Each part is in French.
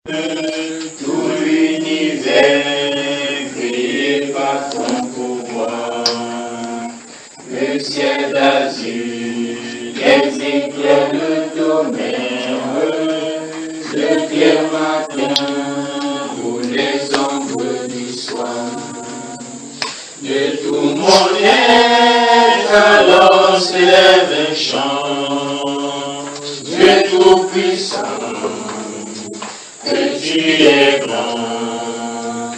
Tout l'univers créé par ton pouvoir, le ciel d'azur, les éclairs, le tonnerre, le clair matin ou les ombres du soir. De tout mon être, alors s'élève un chant, Dieu tout-puissant, que tu es grand.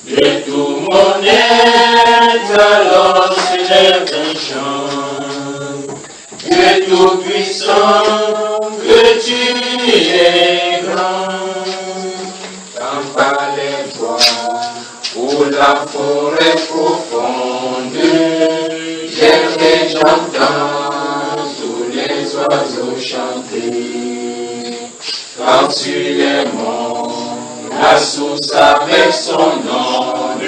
De tout mon être, alors s'élève un chant, Dieu tout-puissant, que tu es grand. Quand par les bois ou la forêt profonde, j'entends tous les oiseaux chanter. Quand sur les monts, la source avec son onde,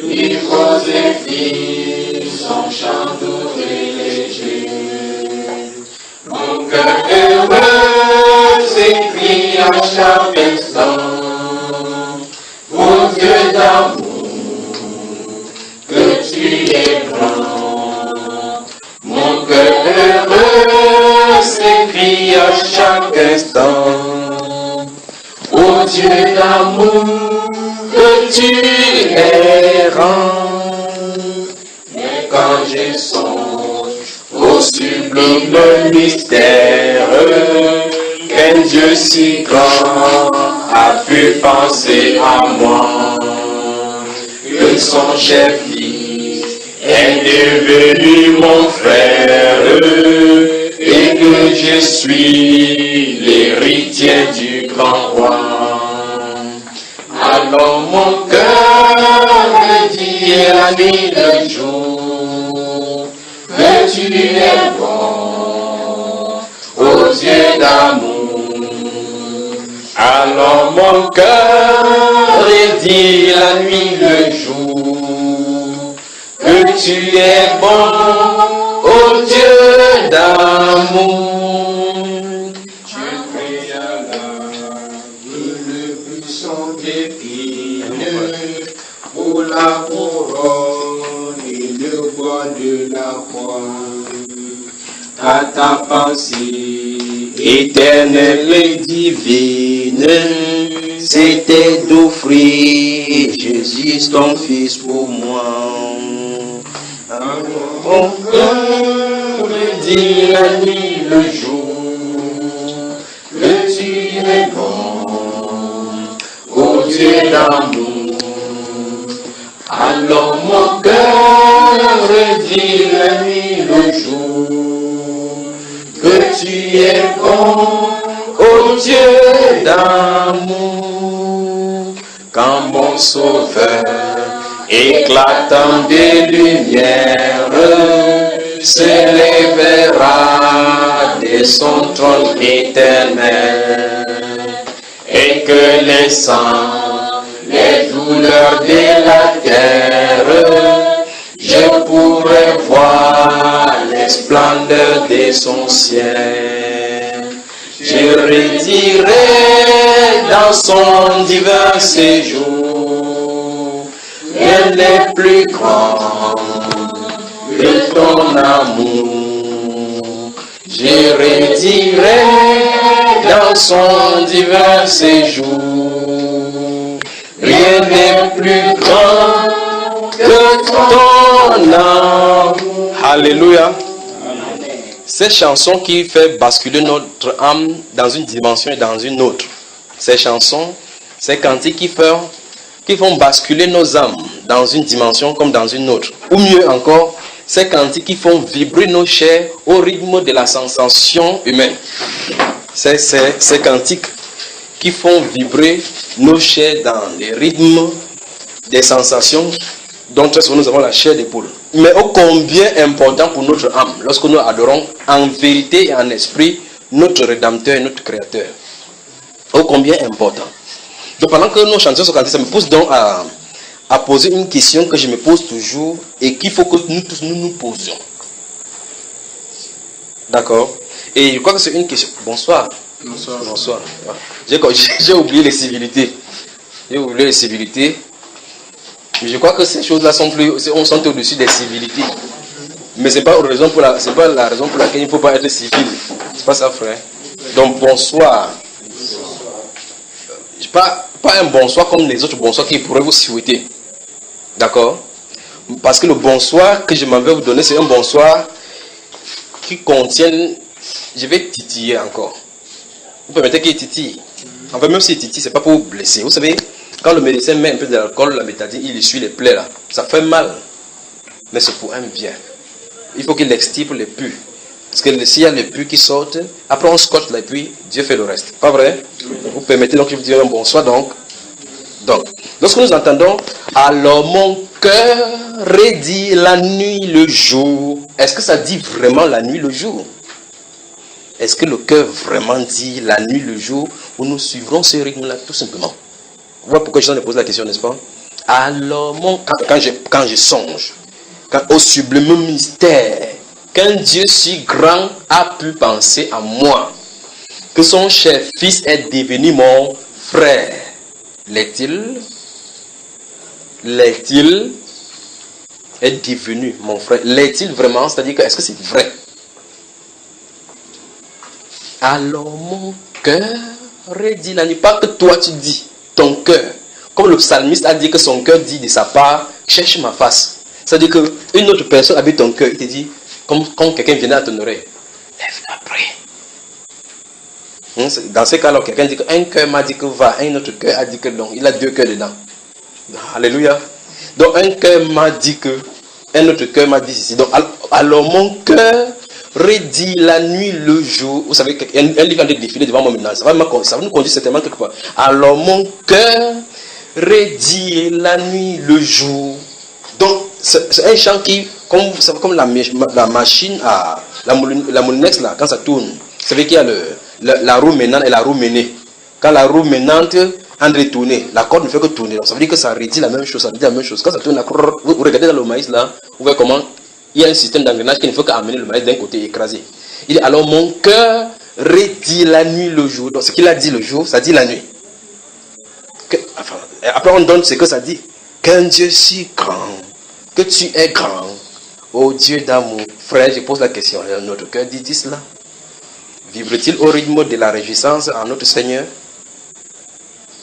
l'hydrose et son chant doux et léger. Mon cœur heureux s'écrie à chaque instant, mon Dieu d'amour, que tu es grand. Mon cœur heureux s'écrie à chaque instant, oh Dieu d'amour, que tu es grand. Mais quand je songe au sublime mystère, qu'un Dieu si grand a pu penser à moi, que son cher fils est devenu mon frère, et que je suis l'héritier du grand roi. Alors mon cœur me dit la nuit le jour, que tu es bon, ô Dieu d'amour. Alors mon cœur dit la nuit le jour, que tu es bon, ô Dieu d'amour. Tu crées le buisson d'épines, pour la couronne et le bois de la croix. À ta pensée éternelle et divine, c'était d'offrir Jésus ton Fils pour moi. Mon cœur me dit la nuit le jour, que tu es bon, ô Dieu d'amour. Alors mon cœur me dit la nuit le jour, que tu es bon, ô Dieu d'amour. Quand mon sauveur éclatant des lumières se lèvera de son trône éternel, et que les sangs, les douleurs de la terre, je pourrai voir les splendeurs de son ciel. Je redirai dans son divin séjour, rien n'est plus grand que ton amour. Je redirai dans son divin séjour, rien n'est plus grand que ton amour. Alléluia. Ces chansons qui font basculer notre âme dans une dimension et dans une autre. Ces chansons, ces cantiques qui font basculer nos âmes dans une dimension comme dans une autre. Ou mieux encore, ces cantiques qui font vibrer nos chairs au rythme de la sensation humaine. Ces cantiques qui font vibrer nos chairs dans les rythmes des sensations dont très souvent nous avons la chair d'épaule. Mais ô combien important pour notre âme lorsque nous adorons en vérité et en esprit notre Rédempteur et notre Créateur. Ô combien important. Donc pendant que nous chantons ce cantique, ça me pousse donc à poser une question que je me pose toujours et qu'il faut que nous tous nous posions. D'accord? Et je crois que c'est une question. Bonsoir. Bonsoir. Bonsoir. J'ai oublié les civilités. J'ai oublié les civilités. Mais je crois que ces choses-là sont plus, on sont au-dessus des civilités. Mais c'est pas la raison pour laquelle il ne faut pas être civil. C'est pas ça, frère. Donc bonsoir. Pas un bonsoir comme les autres bonsoirs qu'ils pourraient vous souhaiter. D'accord? Parce que le bonsoir que je m'en vais vous donner, c'est un bonsoir qui contient. Je vais titiller encore. Vous permettez qu'il titille. En fait, même s'il titille, c'est pas pour vous blesser. Vous savez, quand le médecin met un peu d'alcool, la bétadine, il essuie les plaies là. Ça fait mal. Mais c'est pour un bien. Il faut qu'il extirpe les pus. Parce que s'il y a les pus qui sortent, après on scotche et puis Dieu fait le reste. Pas vrai? Vous permettez donc que je vous dise un bonsoir donc. Lorsque nous entendons, alors mon cœur redit la nuit, le jour. Est-ce que ça dit vraiment la nuit, le jour? Est-ce que le cœur vraiment dit la nuit, le jour? Ou nous suivrons ce rythme-là tout simplement? Vous voyez pourquoi je t'en ai posé la question, n'est-ce pas? Alors mon quand je songe, au sublime mystère, qu'un Dieu si grand a pu penser à moi, que son cher fils est devenu mon frère. L'est-il est devenu mon frère? L'est-il vraiment? C'est-à-dire que est-ce que c'est vrai? Alors mon cœur redit la nuit. Pas que toi tu dis, ton cœur. Comme le psalmiste a dit que son cœur dit de sa part, cherche ma face. C'est-à-dire qu'une autre personne habite ton cœur. Il te dit, comme quand quelqu'un vient à ton oreille, lève-la, prie. Dans ces cas-là, quelqu'un dit qu'un cœur m'a dit que va, un autre cœur a dit que non. Il a deux cœurs dedans. Alléluia. Donc un cœur m'a dit que, un autre cœur m'a dit ceci. Donc alors mon cœur redit la nuit, le jour. Vous savez, un livre vient de défiler devant moi maintenant. Ça va nous conduire certainement quelque part. Alors mon cœur redit la nuit, le jour. Donc c'est un chant qui, comme la machine à la moulinex là, quand ça tourne. Vous savez qu'il y a la roue menante et la roue menée. Quand la roue menante en retourner, la corde ne fait que tourner. Donc ça veut dire que ça redit la même chose, ça redit la même chose. Quand ça tourne, vous regardez dans le maïs là, vous voyez comment il y a un système d'engrenage qui ne fait qu'amener le maïs d'un côté et écraser. Il dit alors mon cœur redit la nuit, le jour. Donc ce qu'il a dit le jour, ça dit la nuit. Après on donne ce que ça dit. Qu'un Dieu si grand, que tu es grand, ô Dieu d'amour. Frère, je pose la question, notre cœur dit cela? Vibre-t-il au rythme de la réjouissance en notre Seigneur?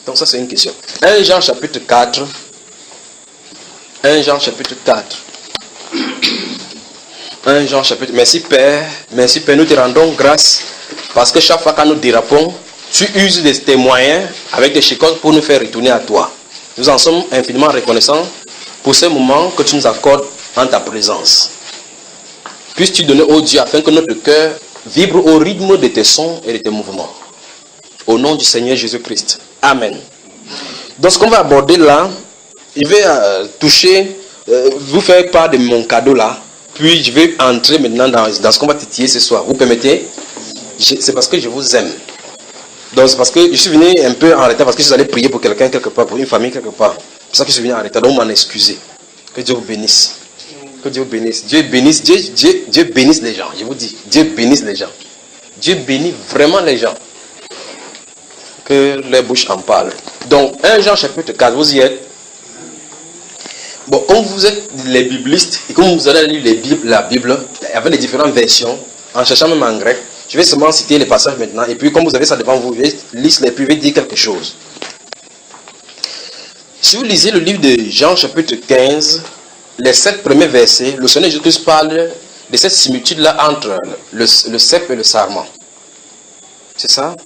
Donc ça c'est une question. 1 Jean chapitre 4. 1 Jean chapitre 4. 1 Jean chapitre... Merci Père, nous te rendons grâce parce que chaque fois que nous dérapons, tu uses de tes moyens avec des chicots pour nous faire retourner à toi. Nous en sommes infiniment reconnaissants pour ce moment que tu nous accordes en ta présence. Puisses-tu donner au Dieu afin que notre cœur vibre au rythme de tes sons et de tes mouvements. Au nom du Seigneur Jésus-Christ. Amen. Donc ce qu'on va aborder là, je vais vous faire part de mon cadeau là. Puis je vais entrer maintenant dans ce qu'on va titiller ce soir. Vous permettez? C'est parce que je vous aime. Donc c'est parce que je suis venu un peu en retard parce que je suis allé prier pour quelqu'un quelque part, pour une famille quelque part. C'est pour ça que je suis venu en retard. Donc m'en excusez. Que Dieu vous bénisse. Que Dieu vous bénisse. Dieu bénisse les gens. Je vous dis, Dieu bénisse les gens. Dieu bénit vraiment les gens. Que les bouches en parlent. Donc 1 Jean chapitre 4, vous y êtes. Bon, comme vous êtes les biblistes et comme vous allez lire la Bible avec les différentes versions, en cherchant même en grec, je vais seulement citer les passages maintenant. Et puis comme vous avez ça devant vous, je vais lire les puis je vais dire quelque chose. Si vous lisez le livre de Jean chapitre 15, les 7 premiers versets, le Seigneur Jésus-Christ parle de cette similitude-là entre le cep et le sarment. C'est ça?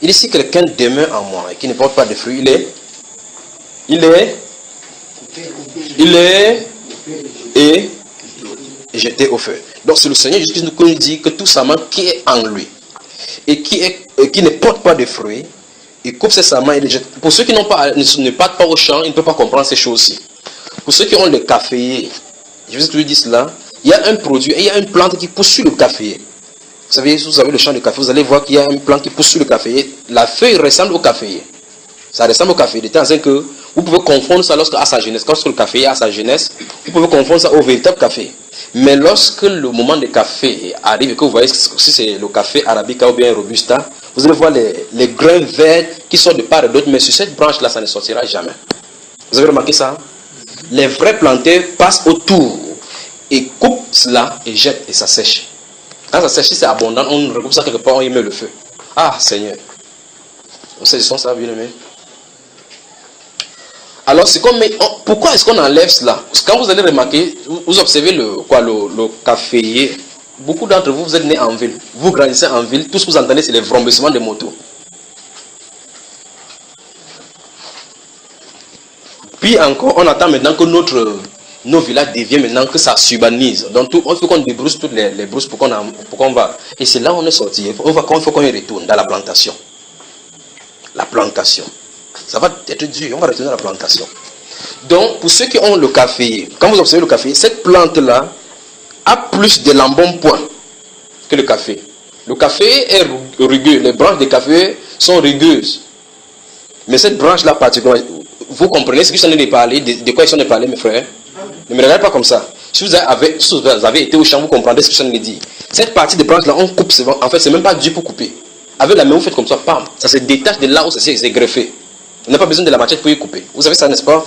Il dit si quelqu'un demeure en moi et qui ne porte pas de fruits, il est jeté au feu. Donc c'est le Seigneur Jésus-Christ qui nous dit que tout sarment qui est en lui et qui ne porte pas de fruits, il coupe ses sarments et les jette. Pour ceux qui ne partent pas au champ, ils ne peuvent pas comprendre ces choses-ci. Pour ceux qui ont le caféier, je vous ai dit cela, il y a un produit, et il y a une plante qui pousse sur le caféier. Vous savez, si vous avez le champ de café, vous allez voir qu'il y a une plante qui pousse sur le caféier. La feuille ressemble au caféier. Ça ressemble au café, de temps en temps que vous pouvez confondre ça lorsque à sa jeunesse. Lorsque le café à sa jeunesse, vous pouvez confondre ça au véritable café. Mais lorsque le moment du café arrive et que vous voyez si c'est le café arabica ou bien robusta, Vous allez voir les grains verts qui sortent de part et d'autre, mais sur cette branche-là, ça ne sortira jamais. Vous avez remarqué ça? Les vrais planteurs passent autour et coupent cela et jettent et ça sèche. Quand ça sèche, c'est abondant, on recoupe ça quelque part, on y met le feu. Ah Seigneur. On sait ça, bien aimé. Alors, c'est comme, pourquoi est-ce qu'on enlève cela? Quand vous allez remarquer, vous observez le caféier. Beaucoup d'entre vous, vous êtes nés en ville. Vous grandissez en ville. Tout ce que vous entendez, c'est les vrombissements des motos. Puis encore, on attend maintenant que nos villages deviennent maintenant que ça s'urbanise. Donc, il faut qu'on débrousse toutes les brousses pour qu'on va. Et c'est là où on est sorti. Il faut qu'on y retourne dans la plantation. La plantation. Ça va être dur. On va retourner à la plantation. Donc, pour ceux qui ont le café, quand vous observez le café, cette plante-là a plus de l'embonpoint que le café. Le café est rugueux. Les branches de café sont rugueuses. Mais cette branche-là particulièrement, vous comprenez ce que je suis en train de parler, de quoi je suis en train de parler, mes frères? Ne me regardez pas comme ça. Si vous avez été au champ, vous comprendrez ce que je suis en train de dire. Cette partie de branche-là, on coupe. En fait, c'est même pas dur pour couper. Avec la main, vous faites comme ça, pam. Ça se détache de là où c'est greffé. On n'a pas besoin de la machette pour y couper. Vous savez ça, n'est-ce pas?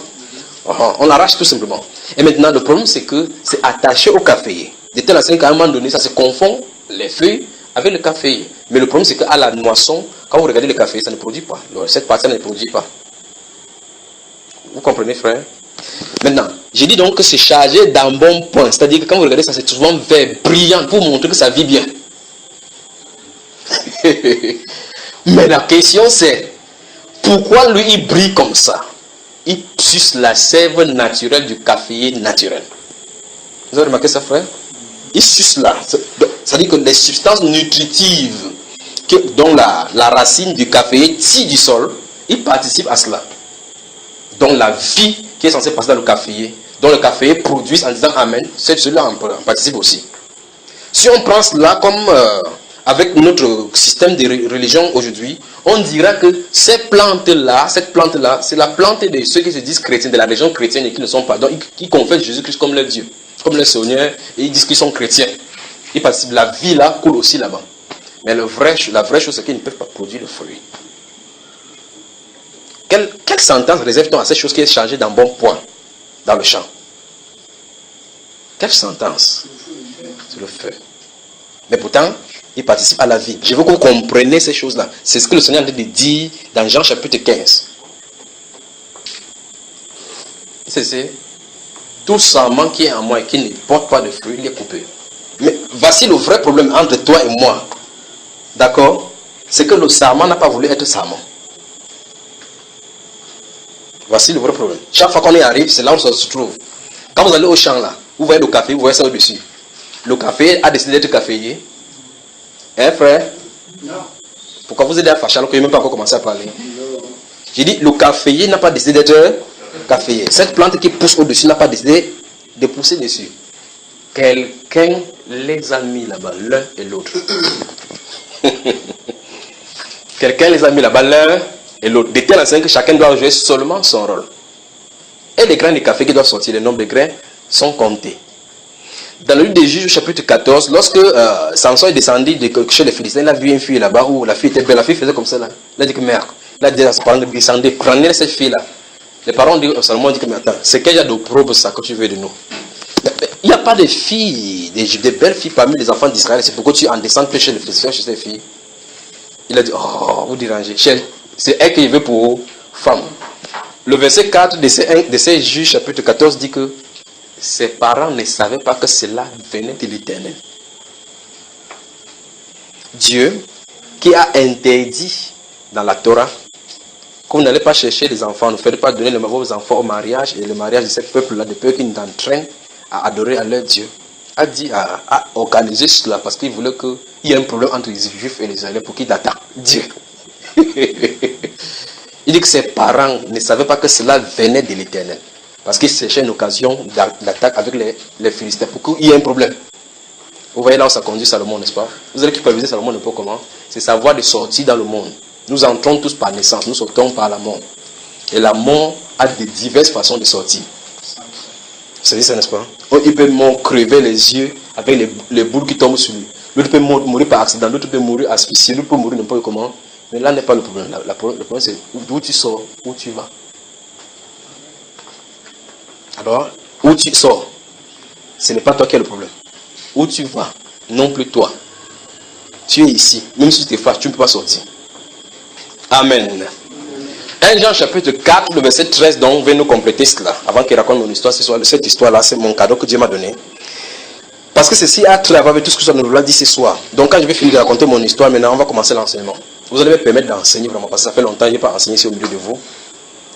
On l'arrache tout simplement. Et maintenant, le problème, c'est que c'est attaché au caféier. De telle sorte qu'à un moment donné, ça se confond les feuilles avec le caféier. Mais le problème, c'est qu'à la moisson, quand vous regardez le café, ça ne produit pas. Cette partie ne produit pas. Vous comprenez, frère? Maintenant, j'ai dit donc que c'est chargé d'embonpoint. C'est-à-dire que quand vous regardez ça, c'est souvent vert, brillant, pour montrer que ça vit bien. Mais la question c'est, pourquoi lui il brille comme ça? Il suce la sève naturelle du caféier naturel. Vous avez remarqué ça, frère? Il suce là. C'est-à-dire que les substances nutritives dont la racine du caféier tire du sol, il participe à cela. Donc la vie qui est censée passer dans le caféier, dont le caféier produit en disant Amen, celui-là en participe aussi. Si on prend cela comme avec notre système de religion aujourd'hui, on dira que cette plante-là, c'est la plante de ceux qui se disent chrétiens, de la religion chrétienne et qui ne sont pas. Donc ils confessent Jésus-Christ comme leur Dieu, comme leur Seigneur, et ils disent qu'ils sont chrétiens. Ils participent. La vie là coule aussi là-bas. Mais la vraie chose, c'est qu'ils ne peuvent pas produire le fruit. Quelle sentence réserve-t-on à cette chose qui est chargée d'embonpoint dans le champ? Quelle sentence? C'est le feu. Mais pourtant, il participe à la vie. Je veux que vous compreniez ces choses-là. C'est ce que le Seigneur a dit dans Jean chapitre 15. C'est tout sarment qui est en moi et qui ne porte pas de fruit, il est coupé. Mais voici le vrai problème entre toi et moi. D'accord? C'est que le sarment n'a pas voulu être sarment. Voici le vrai problème. Chaque fois qu'on y arrive, c'est là où ça se trouve. Quand vous allez au champ là, vous voyez le café, vous voyez ça au-dessus. Le café a décidé d'être caféier. Hein, frère? Non. Pourquoi vous êtes à fâcher alors que je n'ai même pas encore commencé à parler? J'ai dit, le caféier n'a pas décidé d'être caféier. Cette plante qui pousse au-dessus n'a pas décidé de pousser dessus. Quelqu'un les a mis là-bas, l'un et l'autre. Quelqu'un les a mis là-bas, l'un et l'autre. De telle sorte que chacun doit jouer seulement son rôle. Et les grains de café qui doivent sortir, le nombre de grains sont comptés. Dans le livre des Juges, chapitre 14, lorsque Samson est descendu chez les Philistins, il a vu une fille là-bas où la fille était belle. La fille faisait comme ça là. Il a dit que merde. Il a dit à ses parents de descendre, prenez cette fille-là. Les parents ont Salomon dit que mais attends, c'est quel genre d'opprobre ça que tu veux de nous? Il n'y a pas de filles, des belles filles parmi les enfants d'Israël. C'est pourquoi tu en descends plus chez les Philistins, chez ces filles. Il a dit, oh, vous dérangez. C'est elle qu'il veut pour femme. Le verset 4 de ces Juges, chapitre 14, dit que ses parents ne savaient pas que cela venait de l'Éternel. Dieu, qui a interdit dans la Torah que vous n'allez pas chercher les enfants, ne faites pas donner vos enfants au mariage, et le mariage de ce peuple-là, de peur qu'ils n'entraînent à adorer à leur Dieu, a dit à organiser cela parce qu'il voulait qu'il y ait un problème entre les Juifs et les Israéliens pour qu'ils attaquent Dieu. Il dit que ses parents ne savaient pas que cela venait de l'Éternel. Parce qu'ils cherchaient une occasion d'attaque avec les Philistins pour qu'il y ait un problème. Vous voyez là où ça conduit Salomon, n'est-ce pas? Vous allez superviser Salomon un peu comment? C'est sa voie de sortie dans le monde. Nous entrons tous par naissance, nous sortons par la mort. Et la mort a de diverses façons de sortir. Vous savez ça, n'est-ce pas? Il peut crever les yeux avec les boules qui tombent sur lui. L'autre peut mourir par accident, l'autre peut mourir asphyxié, l'autre peut mourir n'importe comment. Mais là n'est pas le problème. Le problème c'est d'où tu sors, où tu vas. Alors, où tu sors, ce n'est pas toi qui as le problème. Où tu vas, non plus toi. Tu es ici. Même si tu te fâches, tu ne peux pas sortir. Amen. 1 Jean chapitre 4, le verset 13, donc, va nous compléter cela. Avant qu'il raconte mon histoire, cette histoire-là, c'est mon cadeau que Dieu m'a donné. Parce que ceci a travers avec tout ce que nous avons dit ce soir. Donc, quand je vais finir de raconter mon histoire, maintenant, on va commencer l'enseignement. Vous allez me permettre d'enseigner vraiment, parce que ça fait longtemps que je n'ai pas enseigné ici au milieu de vous.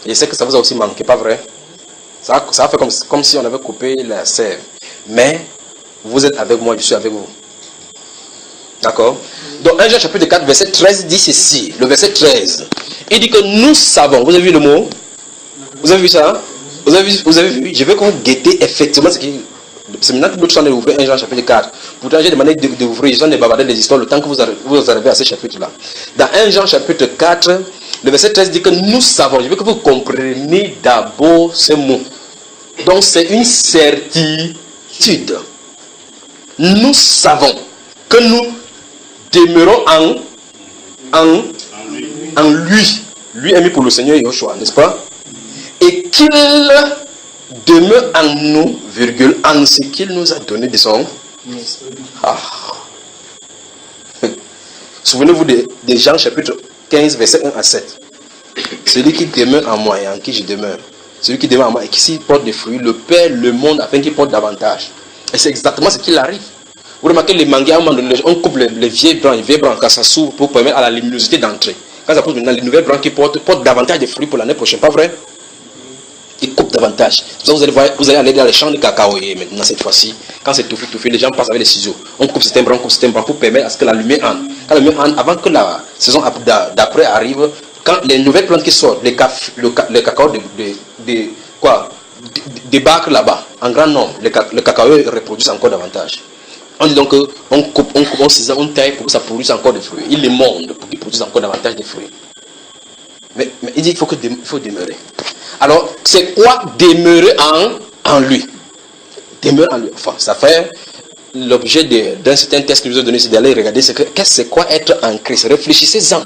Et je sais que ça vous a aussi manqué, pas vrai? Ça a fait comme si on avait coupé la sève. Mais, vous êtes avec moi, je suis avec vous. D'accord? Donc 1 Jean chapitre 4 verset 13 dit ceci. Le verset 13. Il dit que nous savons. Vous avez vu le mot? Vous avez vu ça? Vous avez vu? Je veux qu'on guette effectivement ce qui... C'est maintenant que l'autre champ d'ouvrir 1 Jean chapitre 4. Pourtant j'ai demandé d'ouvrir, j'en ai bavardé des histoires le temps que vous arrivez à ce chapitre-là. Dans 1 Jean chapitre 4, le verset 13 dit que nous savons. Je veux que vous compreniez d'abord ce mot. Donc c'est une certitude. Nous savons que nous demeurons en lui. Lui est mis pour le Seigneur Yoshua, n'est-ce pas? Et qu'il demeure en nous, virgule, en ce qu'il nous a donné de son... Ah. Souvenez-vous de Jean chapitre 15, verset 1 à 7. Celui qui demeure en moi et en qui je demeure. Celui qui demeure en moi et qui s'y porte des fruits, le Père le monde afin qu'il porte davantage. Et c'est exactement ce qu'il arrive. Vous remarquez les manguiers, à un moment donné, on coupe les vieilles branches quand ça s'ouvre pour permettre à la luminosité d'entrer. Quand ça pousse maintenant, les nouvelles branches qui portent davantage de fruits pour l'année prochaine, pas vrai? Ils coupent davantage. Donc vous allez aller dans les champs de cacao et maintenant cette fois-ci, quand c'est touffé, les gens passent avec les ciseaux. On coupe certains branches pour permettre à ce que la lumière entre. Quand la lumière entre, avant que la saison d'après arrive, quand les nouvelles plantes qui sortent, les cacao débarquent là-bas en grand nombre. Le cacao reproduisent encore davantage. On dit donc qu'on coupe, on cisaille, on taille pour que ça produise encore des fruits. Il les monde pour qu'ils produisent encore davantage de fruits. Mais il dit qu'il faut demeurer. Alors, c'est quoi demeurer en lui? Demeurer en lui. Enfin, ça fait l'objet d'un certain texte que je vous ai donné, c'est d'aller regarder c'est quoi être en Christ. Réfléchissez-en.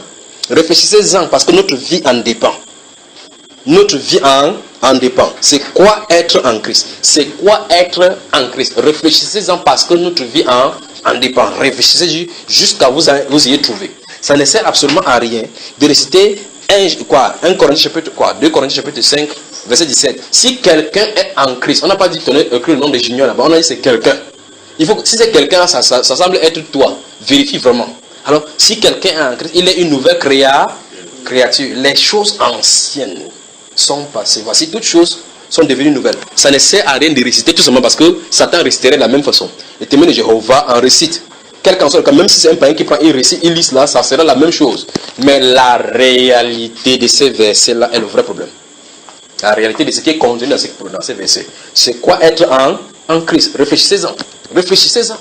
Réfléchissez-en parce que notre vie en dépend. Notre vie en dépend. C'est quoi être en Christ? C'est quoi être en Christ? Réfléchissez-en parce que notre vie en dépend. Réfléchissez jusqu'à vous ayez trouvé. Ça ne sert absolument à rien de réciter 2 Corinthiens chapitre 5, verset 17. Si quelqu'un est en Christ, on n'a pas dit écrit le nom de Junior là-bas, on a dit c'est quelqu'un. Si c'est quelqu'un, ça semble être toi. Vérifie vraiment. Alors, si quelqu'un est en Christ, il est une nouvelle créature. Les choses anciennes sont passées. Voici, toutes choses sont devenues nouvelles. Ça ne sert à rien de réciter tout simplement parce que Satan réciterait de la même façon. Les témoins de Jéhovah en récitent. Quel qu'en soit le cas, même si c'est un païen qui prend, il récite, il lit cela, ça sera la même chose. Mais la réalité de ces versets-là est le vrai problème. La réalité de ce qui est contenu dans ces versets. C'est quoi être en Christ? Réfléchissez-en. Réfléchissez-en.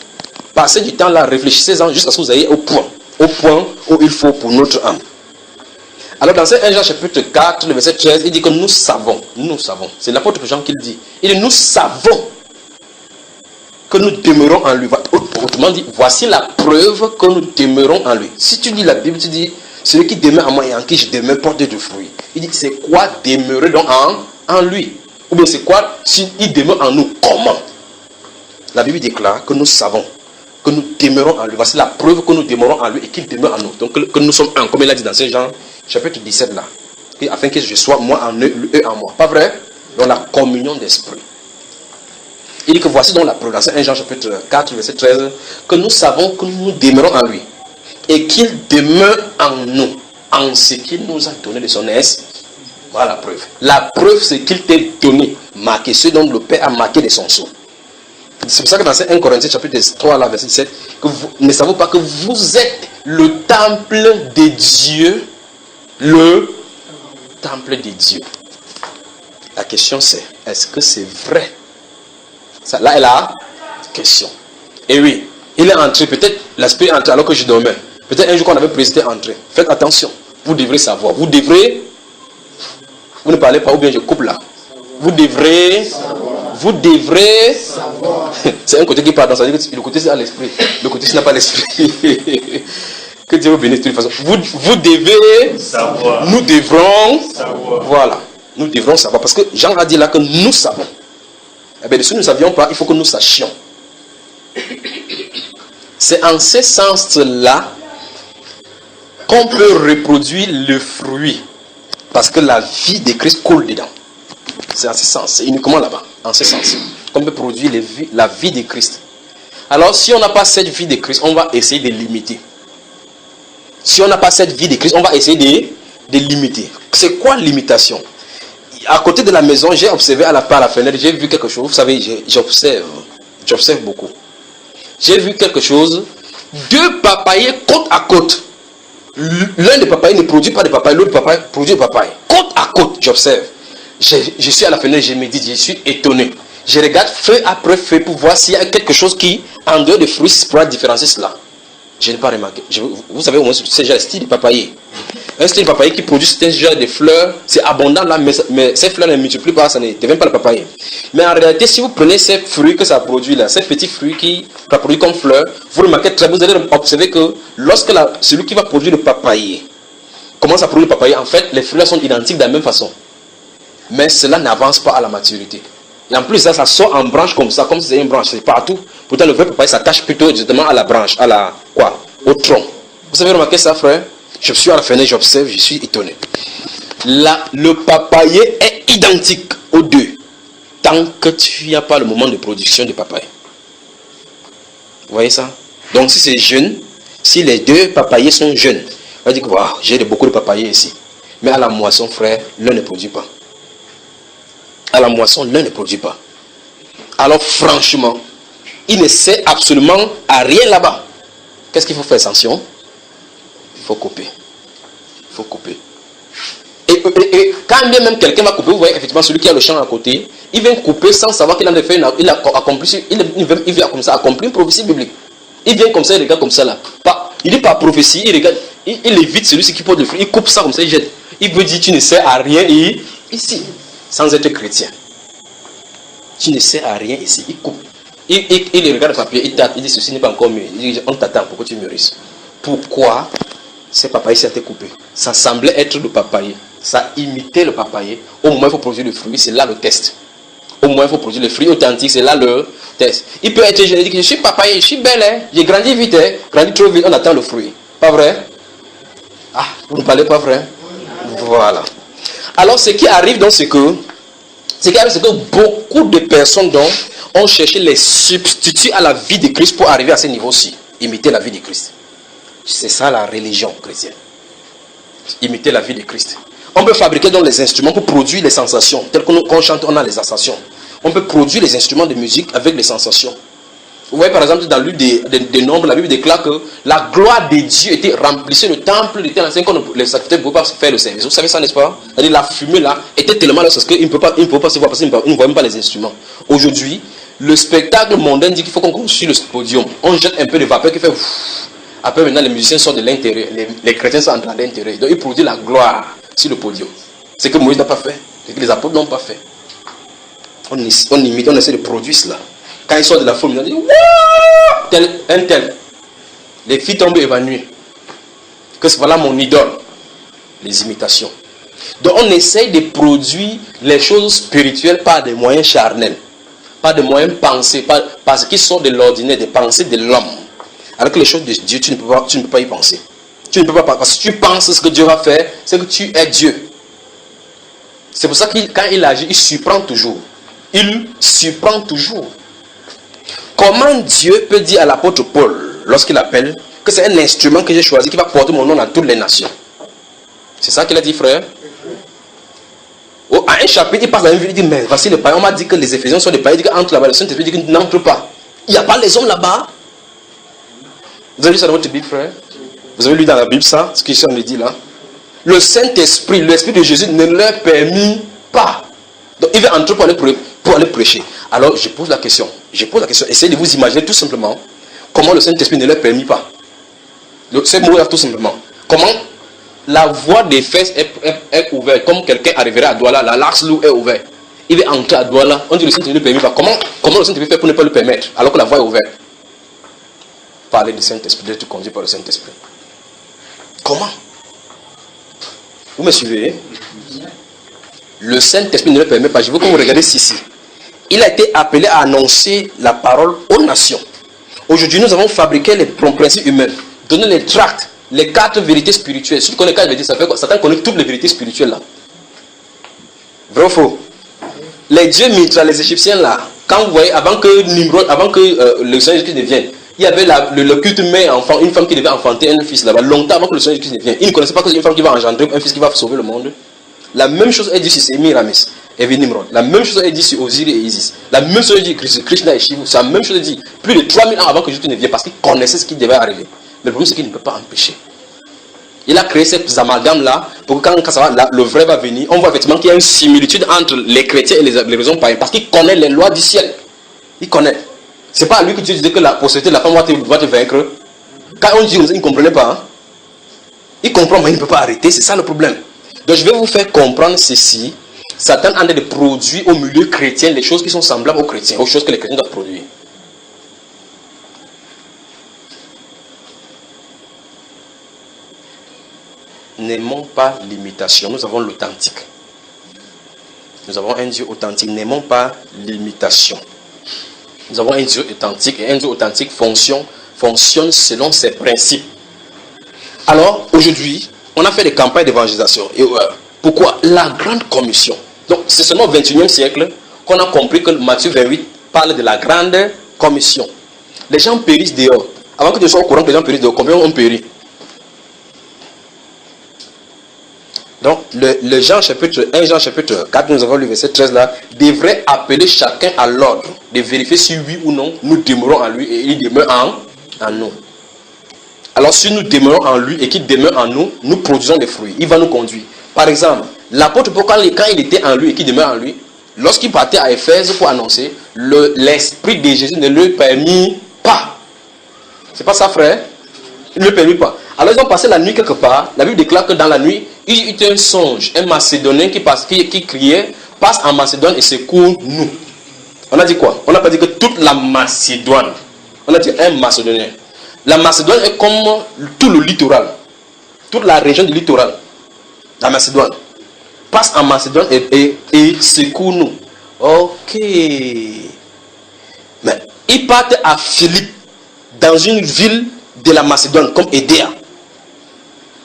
Passez du temps là, réfléchissez-en jusqu'à ce que vous ayez au point où il faut pour notre âme. Alors dans 1 Jean chapitre 4, le verset 13, il dit que nous savons. C'est l'apôtre Jean qui le dit. Il dit nous savons que nous demeurons en lui. Autrement dit, voici la preuve que nous demeurons en lui. Si tu lis la Bible, tu dis, celui qui demeure en moi et en qui je demeure porte de fruits. Il dit, c'est quoi demeurer donc en lui? Ou bien c'est quoi s'il demeure en nous? Comment? La Bible déclare que nous savons que nous demeurons en lui. Voici la preuve que nous demeurons en lui et qu'il demeure en nous. Donc que nous sommes un, comme il a dit dans Saint Jean chapitre 17 là. Et afin que je sois moi en eux, eux en moi. Pas vrai? Dans la communion d'esprit. Il dit que voici donc la preuve dans 1 Jean chapitre 4 verset 13 que nous savons que nous demeurons en lui et qu'il demeure en nous en ce qu'il nous a donné de son esprit. Voilà la preuve. La preuve c'est qu'il t'est donné, marqué ce dont le Père a marqué de son sceau. C'est pour ça que dans 1 Corinthiens chapitre 3 là, verset 17 que vous ne savez pas que vous êtes le temple de Dieu. Le temple de Dieu. La question c'est, est-ce que c'est vrai? Ça, là est la question. Et oui, il est entré, peut-être l'aspect est entré alors que je dormais. Peut-être un jour qu'on avait présidé entrer. Faites attention, vous devrez savoir. Vous ne parlez pas ou bien je coupe là. Vous devrez Vous devrez savoir. C'est un côté qui part dans ça. Le côté c'est à l'esprit. Le côté c'est n'a pas l'esprit. Que Dieu vous bénisse de toute façon. Vous devez savoir. Nous devrons savoir. Voilà. Nous devrons savoir. Parce que Jean a dit là que nous savons. Eh bien, si nous ne savions pas, il faut que nous sachions. C'est en ce sens-là qu'on peut reproduire le fruit. Parce que la vie de Christ coule dedans. C'est en ce sens. C'est uniquement là-bas. En ce sens. Qu'on peut produire la vie de Christ. Alors, si on n'a pas cette vie de Christ, on va essayer de limiter. Si on n'a pas cette vie de Christ, on va essayer de limiter. C'est quoi l'imitation? À côté de la maison, j'ai observé par la fenêtre, j'ai vu quelque chose. Vous savez, j'observe beaucoup. J'ai vu quelque chose. 2 papayers côte à côte. L'un des papayers ne produit pas de papaye, l'autre papaye produit de papaye. Côte à côte, j'observe. Je suis à la fenêtre, je médite, je suis étonné. Je regarde feuille après feuille pour voir s'il y a quelque chose qui, en dehors des fruits, pourra différencier cela. Je n'ai pas remarqué. Vous savez au moins c'est déjà le style de papayer. Un style de papayer qui produit ce genre de fleurs, c'est abondant là, mais ces fleurs ne multiplient pas, ça ne devient pas le papayer. Mais en réalité, si vous prenez ces fruits que ça produit là, ces petits fruits qui ça produit comme fleurs, vous remarquez très bien, vous allez observer que lorsque celui qui va produire le papayer commence à produire le papayer, en fait, les fruits sont identiques de la même façon. Mais cela n'avance pas à la maturité. Et en plus, ça sort en branche comme ça, comme si c'était une branche, c'est partout. Pourtant, le vrai papaye s'attache plutôt justement à la branche, au tronc. Vous avez remarqué ça, frère? Je suis à la fenêtre, j'observe, je suis étonné. Là, le papayer est identique aux 2. Tant que tu n'as pas le moment de production de papaye. Vous voyez ça? Donc, si c'est jeune, si les 2 papayers sont jeunes, on va dire que wow, j'ai beaucoup de papayers ici. Mais à la moisson, frère, l'un ne produit pas. À la moisson, l'un ne produit pas. Alors, franchement, il ne sert absolument à rien là-bas. Qu'est-ce qu'il faut faire attention? Il faut couper. Il faut couper. Et quand bien même quelqu'un va couper, vous voyez effectivement celui qui a le champ à côté, il vient couper sans savoir qu'il en a fait il vient comme ça accomplir une prophétie biblique. Il vient comme ça, il regarde comme ça là. Il n'est pas prophétie, il regarde, il évite celui qui porte le fruit, il coupe ça comme ça, il jette. Il veut dire tu ne sers à rien ici, sans être chrétien. Tu ne sers à rien ici, il coupe. Il regarde le papier, il tape, il dit ceci n'est pas encore mieux. Il dit on t'attend pour que tu mûrisses. Pourquoi ce papayer s'est coupé? Ça semblait être le papayer. Ça imitait le papayer. Au moins il faut produire le fruit, c'est là le test. Au moins il faut produire le fruit authentique, c'est là le test. Il peut être génétique, je suis papayer, je suis belle, hein? J'ai grandi vite, hein? Grandi trop vite, on attend le fruit. Pas vrai? Ah, vous ne parlez pas vrai? Voilà. Alors ce qui arrive donc c'est que beaucoup de personnes donc ont cherché les substituts à la vie de Christ pour arriver à ce niveau-ci. Imiter la vie de Christ. C'est ça la religion chrétienne. Imiter la vie de Christ. On peut fabriquer donc les instruments pour produire les sensations. Tel qu'on chante, on a les sensations. On peut produire les instruments de musique avec les sensations. Vous voyez par exemple dans le livre des Nombres, la Bible déclare que la gloire de Dieu était remplissait le temple était ancien quand les sacrificateurs ne pouvaient pas faire le service. Vous savez ça, n'est-ce pas? C'est-à-dire la fumée là était tellement là parce qu'ils ne pouvaient pas se voir parce qu'ils ne voient même pas les instruments. Aujourd'hui, le spectacle mondain dit qu'il faut qu'on construise le podium. On jette un peu de vapeur qui fait ouf. Après maintenant les musiciens sont de l'intérieur, les chrétiens sont en train d'intérieur. Donc ils produisent la gloire sur le podium. C'est que Moïse n'a pas fait, c'est que les apôtres n'ont pas fait. On imite, on essaie de produire cela. Quand ils sortent de la foule, ils disent wouh, tel. Les filles tombent évanouies. Que voilà mon idole. Les imitations. Donc on essaie de produire les choses spirituelles par des moyens charnels. Pas de moyens pensés, parce qu'ils sont de l'ordinaire, des pensées de l'homme. Avec les choses de Dieu, tu ne peux pas y penser. Tu ne peux pas, parce que tu penses ce que Dieu va faire, c'est que tu es Dieu. C'est pour ça que quand il agit, il surprend toujours. Il surprend toujours. Comment Dieu peut dire à l'apôtre Paul, lorsqu'il appelle, que c'est un instrument que j'ai choisi qui va porter mon nom dans toutes les nations? C'est ça qu'il a dit, frère. À un chapitre, il passe dans une ville, il dit, mais voici le païen. On m'a dit que les Éphésiens sont des païens, il dit qu'entre là-bas, le Saint-Esprit dit qu'ils n'entrent pas. Il n'y a pas les hommes là-bas. Vous avez lu ça dans votre Bible, frère? Vous avez lu dans la Bible ça, ce que je me dit là? Le Saint-Esprit, l'Esprit de Jésus ne leur permet pas. Donc il va entrer pour aller prêcher. Alors je pose la question. Essayez de vous imaginer tout simplement comment le Saint-Esprit ne leur permet pas. Ce mot là tout simplement. Comment la voie des fesses est ouverte. Comme quelqu'un arriverait à Douala, la l'axe loup est ouvert. il veut entrer à Douala, on dit le Saint-Esprit ne permet pas. Comment le Saint-Esprit fait pour ne pas le permettre, alors que la voie est ouverte? Parler du Saint-Esprit, d'être conduit par le Saint-Esprit. Comment? Vous me suivez? Le Saint-Esprit ne le permet pas. Je veux que vous regardiez ici. Il a été appelé à annoncer la parole aux nations. Aujourd'hui, nous avons fabriqué les principes humains, donné les tracts, les 4 vérités spirituelles. Si tu connais les 4 vérités, ça fait quoi? Satan connaît toutes les vérités spirituelles là. Vrai ou faux? Les dieux Mitra, les Égyptiens là, quand vous voyez, avant que Nimrod, avant que le Seigneur Jésus ne vienne, il y avait le culte mère-enfant, une femme qui devait enfanter un fils là-bas, longtemps avant que le Seigneur Jésus ne vienne. Ils ne connaissaient pas que c'est une femme qui va engendrer un fils qui va sauver le monde. La même chose est dit sur Sémiramis et Nimrod. La même chose est dit sur Osiris et Isis. La même chose est dit sur Krishna et Shiva. C'est la même chose est dit plus de 3000 ans avant que Jésus ne vienne parce qu'il connaissait ce qui devait arriver. Mais le problème c'est qu'il ne peut pas empêcher. Il a créé ces amalgames-là pour que quand ça va, le vrai va venir, on voit effectivement qu'il y a une similitude entre les chrétiens et les raisons païennes parce qu'il connaît les lois du ciel. Il connaît. C'est pas à lui que Dieu disait que la postérité de la femme va te vaincre. Quand on dit, il ne comprenait pas. Hein? Il comprend, mais il ne peut pas arrêter. C'est ça le problème. Donc je vais vous faire comprendre ceci. Satan a de produire au milieu chrétien les choses qui sont semblables aux chrétiens, aux choses que les chrétiens doivent produire. N'aimons pas l'imitation, nous avons l'authentique. Nous avons un Dieu authentique, n'aimons pas l'imitation. Nous avons un Dieu authentique et un Dieu authentique fonctionne selon ses principes. Alors, aujourd'hui, on a fait des campagnes d'évangélisation. Et pourquoi? La grande commission. Donc, c'est seulement au XXIe siècle qu'on a compris que Matthieu 28 parle de la grande commission. Les gens périssent dehors. Avant que tu sois au courant que les gens périssent dehors, combien ont péri? Donc, le Jean chapitre 1, Jean chapitre 4, nous avons lu verset 13 là, devrait appeler chacun à l'ordre de vérifier si oui ou non nous demeurons en lui et il demeure en nous. Alors, si nous demeurons en lui et qu'il demeure en nous, nous produisons des fruits. Il va nous conduire. Par exemple, l'apôtre Paul, quand il était en lui et qu'il demeure en lui, lorsqu'il partait à Éphèse pour annoncer, l'esprit de Jésus ne le permit pas. C'est pas ça, frère? Il ne le permit pas. Alors, ils ont passé la nuit quelque part. La Bible déclare que dans la nuit, il y eut un songe, un Macédonien qui criait, passe en Macédoine et secoue nous. On a dit quoi? On n'a pas dit que toute la Macédoine. On a dit un Macédonien. La Macédoine est comme tout le littoral. Toute la région du littoral. La Macédoine. Passe en Macédoine et secoue nous. Ok. Mais ils partent à Philippe, dans une ville de la Macédoine, comme Édéa.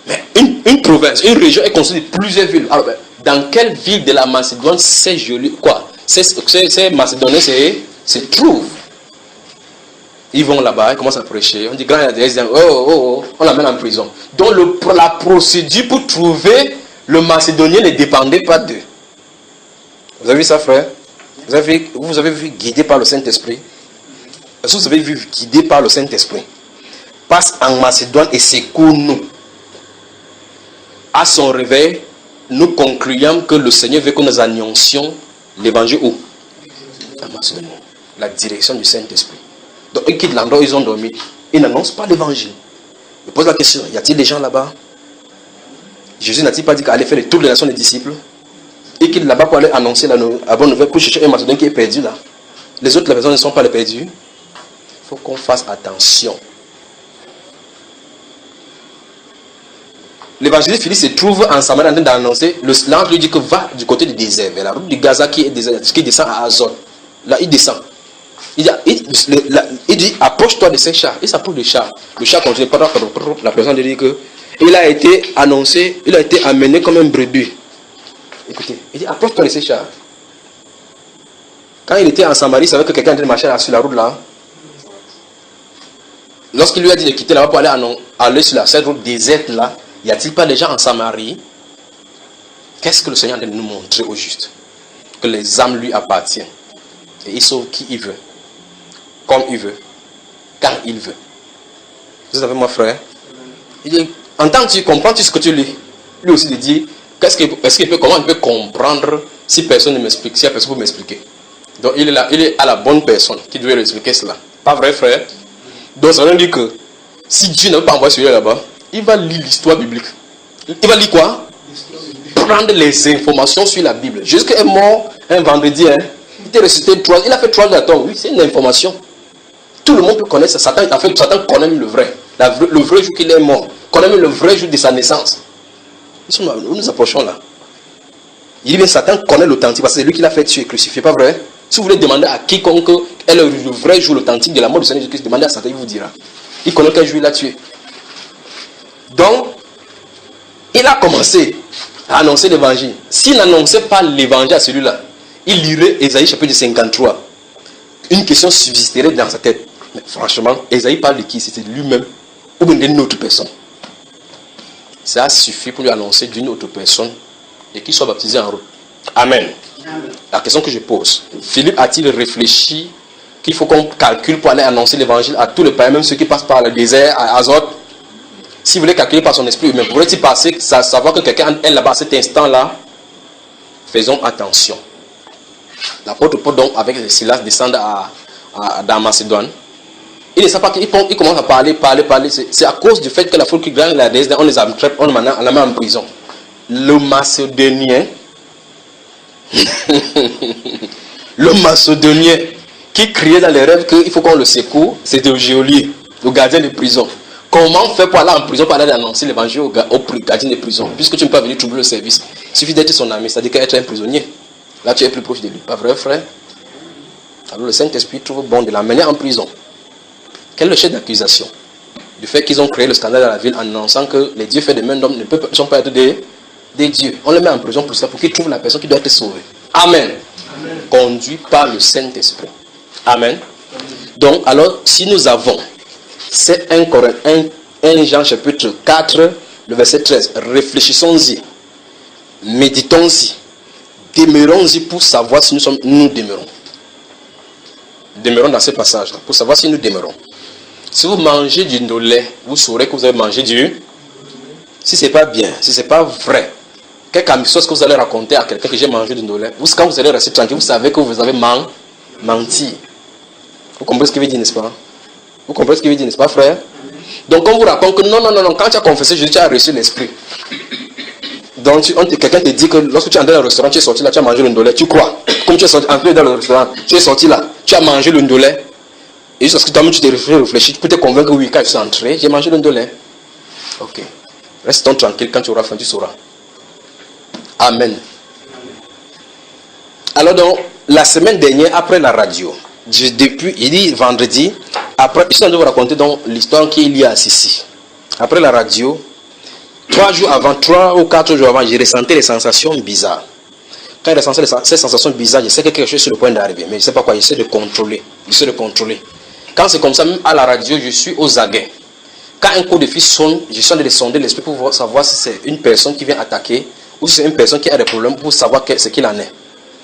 Mais une province, une région est constituée de plusieurs villes. Alors, dans quelle ville de la Macédoine c'est joli? Quoi? Ces Macédoniens se trouvent. Ils vont là-bas, ils commencent à prêcher. On dit, grand, on l'amène en prison. Donc, la procédure pour trouver le Macédonien ne dépendait pas d'eux. Vous avez vu ça, frère? Vous avez vu guidé par le Saint-Esprit? Est-ce que vous avez vu guidé par le Saint-Esprit? Passe en Macédoine et secoue nous. À son réveil, nous concluons que le Seigneur veut que nous annoncions l'évangile où? En Macédoine. La direction du Saint-Esprit. Donc ils quittent l'endroit où ils ont dormi. Ils n'annoncent pas l'évangile. Je pose la question, y a-t-il des gens là-bas? Jésus n'a-t-il pas dit qu'aller faire le tour de la nation des disciples? Ils quittent là-bas pour aller annoncer la bonne nouvelle, pour chercher un Macédonien qui est perdu là. Les autres personnes ne sont pas les perdus. Il faut qu'on fasse attention. L'évangéliste Philippe se trouve en Samarie en train d'annoncer. L'ange lui dit que va du côté du désert, vers la route du Gaza qui descend à Azor. Là, il descend. Il dit approche-toi de ces chars. Il s'approche du char. Le char continue. La personne lui dit que il a été annoncé, il a été amené comme un brebis. Écoutez, il dit approche-toi de ces chars. Quand il était en Samarie, il savait que quelqu'un était marché sur la route là. Lorsqu'il lui a dit de quitter là-bas pour aller sur cette route déserte là, y a-t-il pas des gens en Samarie? Qu'est-ce que le Seigneur a de nous montrer au juste? Que les âmes lui appartiennent. Et il sauve qui il veut. Comme il veut. Quand il veut. Vous avez moi, frère? Il dit, entends-tu, comprends-tu ce que tu lis? Lui aussi, il dit, comment il peut comprendre si personne ne m'explique, si personne peut m'expliquer? Donc il est à la bonne personne qui doit lui expliquer cela. Pas vrai, frère? Donc ça veut dire que si Dieu n'a pas envoyé celui-là là-bas, il va lire l'histoire biblique. Il va lire quoi? prendre les informations sur la Bible. Jésus est mort un vendredi, hein. Il était ressuscité 3, il a fait 3 jours d'attente. Oui, c'est une information. Tout le monde peut connaître ça. Satan, en fait, Satan connaît le vrai. Le vrai jour qu'il est mort. Connaît même le vrai jour de sa naissance. Nous nous approchons là. Il dit bien Satan connaît l'authentique parce que c'est lui qui l'a fait tuer et crucifié, pas vrai? Si vous voulez demander à quiconque est le vrai jour, l'authentique de la mort du Seigneur Jésus-Christ, demandez à Satan, il vous dira. Il connaît quel jour il a tué. Donc, il a commencé à annoncer l'évangile. S'il n'annonçait pas l'évangile à celui-là, il lirait Ésaïe chapitre 53. Une question subsisterait dans sa tête. Mais franchement, Ésaïe parle de qui? C'était lui-même ou bien d'une autre personne. Ça suffit pour lui annoncer d'une autre personne et qu'il soit baptisé en route. Amen. Amen. La question que je pose, Philippe a-t-il réfléchi qu'il faut qu'on calcule pour aller annoncer l'évangile à tous les païens, même ceux qui passent par le désert, à Azote? S'il voulait calculer par son esprit humain, pourrait-il passer, savoir que quelqu'un est là-bas à cet instant-là? Faisons attention. L'apôtre Paul, donc, avec Silas, descend dans Macédoine. Il ne sait pas qu'il commence à parler. C'est à cause du fait que la foule qui gagne la déesse, on les attrape, on la met en prison. Le Macédonien, le Macédonien qui criait dans les rêves qu'il faut qu'on le secoue, c'était au geôlier, au gardien de prison. Comment faire pour aller en prison, pour aller annoncer l'évangile au gardien de prison? Puisque tu ne peux pas venir troubler le service. Il suffit d'être son ami, c'est-à-dire qu'être un prisonnier. Là, tu es plus proche de lui. Pas vrai, frère? Alors le Saint-Esprit trouve bon de l'amener en prison. Quel est le chef d'accusation? Du fait qu'ils ont créé le scandale dans la ville en annonçant que les dieux faits de main d'homme ne sont pas être des dieux. On le met en prison pour ça, pour qu'il trouve la personne qui doit être sauvée. Amen. Amen. Conduit par le Saint-Esprit. Amen. Donc, alors, si nous avons, c'est 1 Jean chapitre 4, le verset 13. Réfléchissons-y. Méditons-y. Demeurons-y pour savoir si nous demeurons. Demeurons dans ce passage pour savoir si nous demeurons. Si vous mangez du lait, vous saurez que vous avez mangé du. Si ce n'est pas bien, si ce n'est pas vrai, quelque chose que vous allez raconter à quelqu'un que j'ai mangé du lait, quand vous allez rester tranquille, vous savez que vous avez menti. Vous comprenez ce qu'il veut dire, n'est-ce pas? Vous comprenez ce qu'il veut dire, n'est-ce pas, frère? Donc, on vous raconte que non, quand tu as confessé Jésus, tu as reçu l'esprit. Donc, quelqu'un te dit que lorsque tu es entré dans le restaurant, tu es sorti là, tu as mangé le ndolé, tu crois. Comme tu es entré dans le restaurant, tu es sorti là, tu as mangé le ndolé. Et juste parce que toi-même tu t'es réfléchi, tu peux te convaincre que oui, quand je suis entré, j'ai mangé le ndolé. Ok. Reste tranquille, quand tu auras faim, tu sauras. Amen. Alors donc, la semaine dernière, après la radio, il dit vendredi, après, je suis en train de vous raconter donc l'histoire qu'il y a ici. Après la radio, 3 ou 4 jours avant, j'ai ressenti des sensations bizarres. Quand je ressentais ces sensations bizarres, je sais que quelque chose est sur le point d'arriver, mais je ne sais pas quoi, j'essaie de contrôler. Quand c'est comme ça, même à la radio, je suis aux aguets. Quand un coup de fil sonne, je suis en train de sonder l'esprit pour savoir si c'est une personne qui vient attaquer ou si c'est une personne qui a des problèmes pour savoir ce qu'il en est.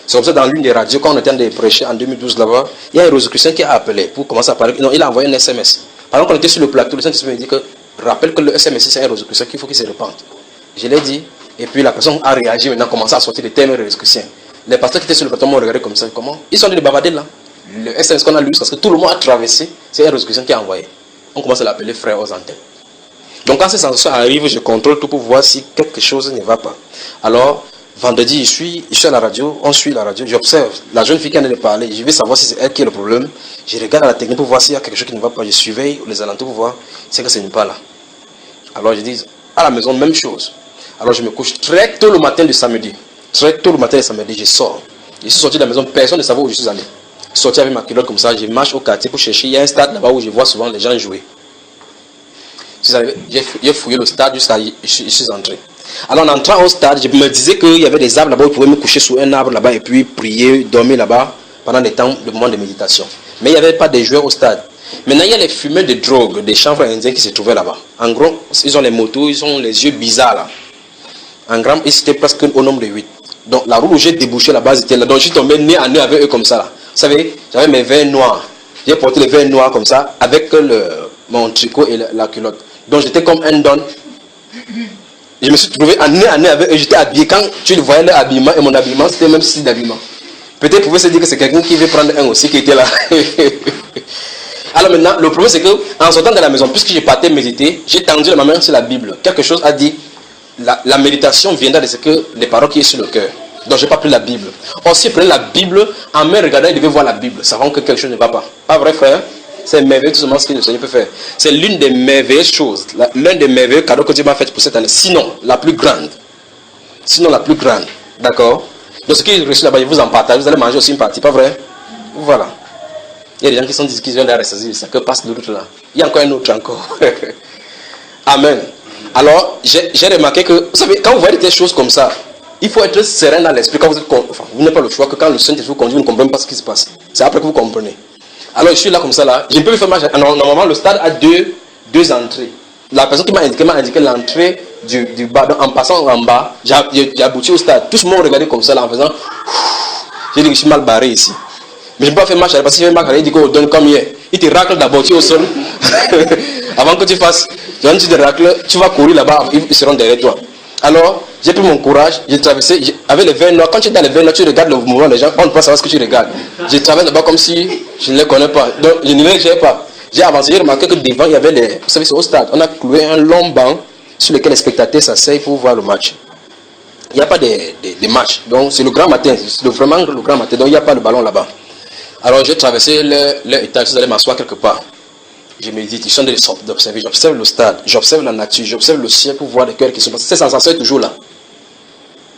C'est comme ça dans l'une des radios, quand on était en train de prêcher en 2012 là-bas, il y a un Rosicrucien qui a appelé pour commencer à parler. Non, il a envoyé un SMS. Pendant qu'on était sur le plateau, le Saint-Esprit me dit que rappelle que le SMS c'est un Rosicrucien qu'il faut qu'il se répande. Je l'ai dit, et puis la personne a réagi maintenant, commencé à sortir des termes Rosicruciens. Les pasteurs qui étaient sur le plateau m'ont regardé comme ça. Comment? Ils sont en train de bavarder là. Le SMS qu'on a lu, parce que tout le monde a traversé, c'est un Rosicrucien qui a envoyé. On commence à l'appeler frère aux antennes. Donc quand ces sensations arrivent, je contrôle tout pour voir si quelque chose ne va pas. Alors, vendredi, je suis à la radio, on suit la radio, j'observe la jeune fille qui en est de parler, je vais savoir si c'est elle qui est le problème. Je regarde à la technique pour voir s'il y a quelque chose qui ne va pas, je surveille les alentours pour voir si ce n'est pas là. Alors je dis, à la maison, même chose. Alors je me couche très tôt le matin du samedi. Je sors. Je suis sorti de la maison, personne ne savait où je suis allé. Je suis sorti avec ma culotte comme ça, je marche au quartier pour chercher. Il y a un stade là-bas où je vois souvent les gens jouer. J'ai fouillé le stade jusqu'à je suis entré. Alors en entrant au stade, je me disais qu'il y avait des arbres là-bas où je pouvais me coucher sous un arbre là-bas et puis prier, dormir là-bas pendant des temps, de moments de méditation. Mais il n'y avait pas de joueurs au stade. Maintenant, il y a les fumeurs de drogue, des chanvres indiens qui se trouvaient là-bas. En gros, ils ont les motos, ils ont les yeux bizarres là. En grand, ils étaient presque au nombre de 8. Donc la route où j'ai débouché là-bas, c'était là. Donc je suis tombé nez à nez avec eux comme ça là. Vous savez, j'avais mes verres noirs. J'ai porté les verres noirs comme ça avec mon tricot et la culotte. Donc j'étais comme un don. Je me suis trouvé à nez avec eux. J'étais habillé. Quand tu voyais leur habillement et mon habillement, c'était même style d'habillement. Peut-être pouvez se dire que c'est quelqu'un qui veut prendre un aussi qui était là. Alors maintenant, le problème c'est que en sortant de la maison, puisque je partais méditer, j'ai tendu ma main sur la Bible. Quelque chose a dit, la méditation viendra de ce que les paroles qui sont sur le cœur. Donc je n'ai pas pris la Bible. Or, si je prenais la Bible, en me regardant, il devait voir la Bible, savant que quelque chose ne va pas. Pas vrai, frère? C'est merveilleux tout ce que le Seigneur peut faire. C'est l'une des merveilleuses choses, l'un des merveilleux cadeaux que Dieu m'a fait pour cette année. Sinon, la plus grande. D'accord? Donc ce qui est reçu là-bas, je vous en partage. Vous allez manger aussi une partie, pas vrai? Voilà. Il y a des gens qui sont dit qu'ils viennent de ressaisir ça, que passe l'autre là. Il y a encore un autre encore. Amen. Alors, j'ai remarqué que, vous savez, quand vous voyez des choses comme ça, il faut être serein dans l'esprit. Quand vous êtes, vous n'avez pas le choix que quand le Saint-Esprit vous conduit, vous ne comprenez pas ce qui se passe. C'est après que vous comprenez. Alors, je suis là comme ça là. Je ne peux pas faire marche. Normalement, le stade a deux entrées. La personne qui m'a indiqué l'entrée du bas. Donc, en passant en bas, j'ai abouti au stade. Tout le monde regardait comme ça là en faisant. J'ai dit que je suis mal barré ici. Mais je ne peux pas faire marche arrière parce que si je fais marche arrière, il dit qu'on donne comme hier. Il te racle d'abord, tu es au sol. Avant que tu fasses, quand tu te racles, tu vas courir là-bas, ils seront derrière toi. Alors, j'ai pris mon courage, j'ai traversé, avec les verres noirs. Quand tu es dans les verres noirs, tu regardes le mouvement des gens, on ne peut pas savoir ce que tu regardes. J'ai traversé là-bas comme si je ne les connais pas. Donc, je ne les connais pas. J'ai avancé, j'ai remarqué que devant, il y avait les. Vous savez, c'est au stade. On a cloué un long banc sur lequel les spectateurs s'asseyent pour voir le match. Il n'y a pas de matchs. Donc, c'est le grand matin. C'est vraiment le grand matin. Donc, il n'y a pas de ballon là-bas. Alors, j'ai traversé leur étage. Vous allez m'asseoir quelque part. Je médite, je suis en train d'observer, j'observe le stade, j'observe la nature, j'observe le ciel pour voir les cœurs qui sont passés. Cette sensation est toujours là.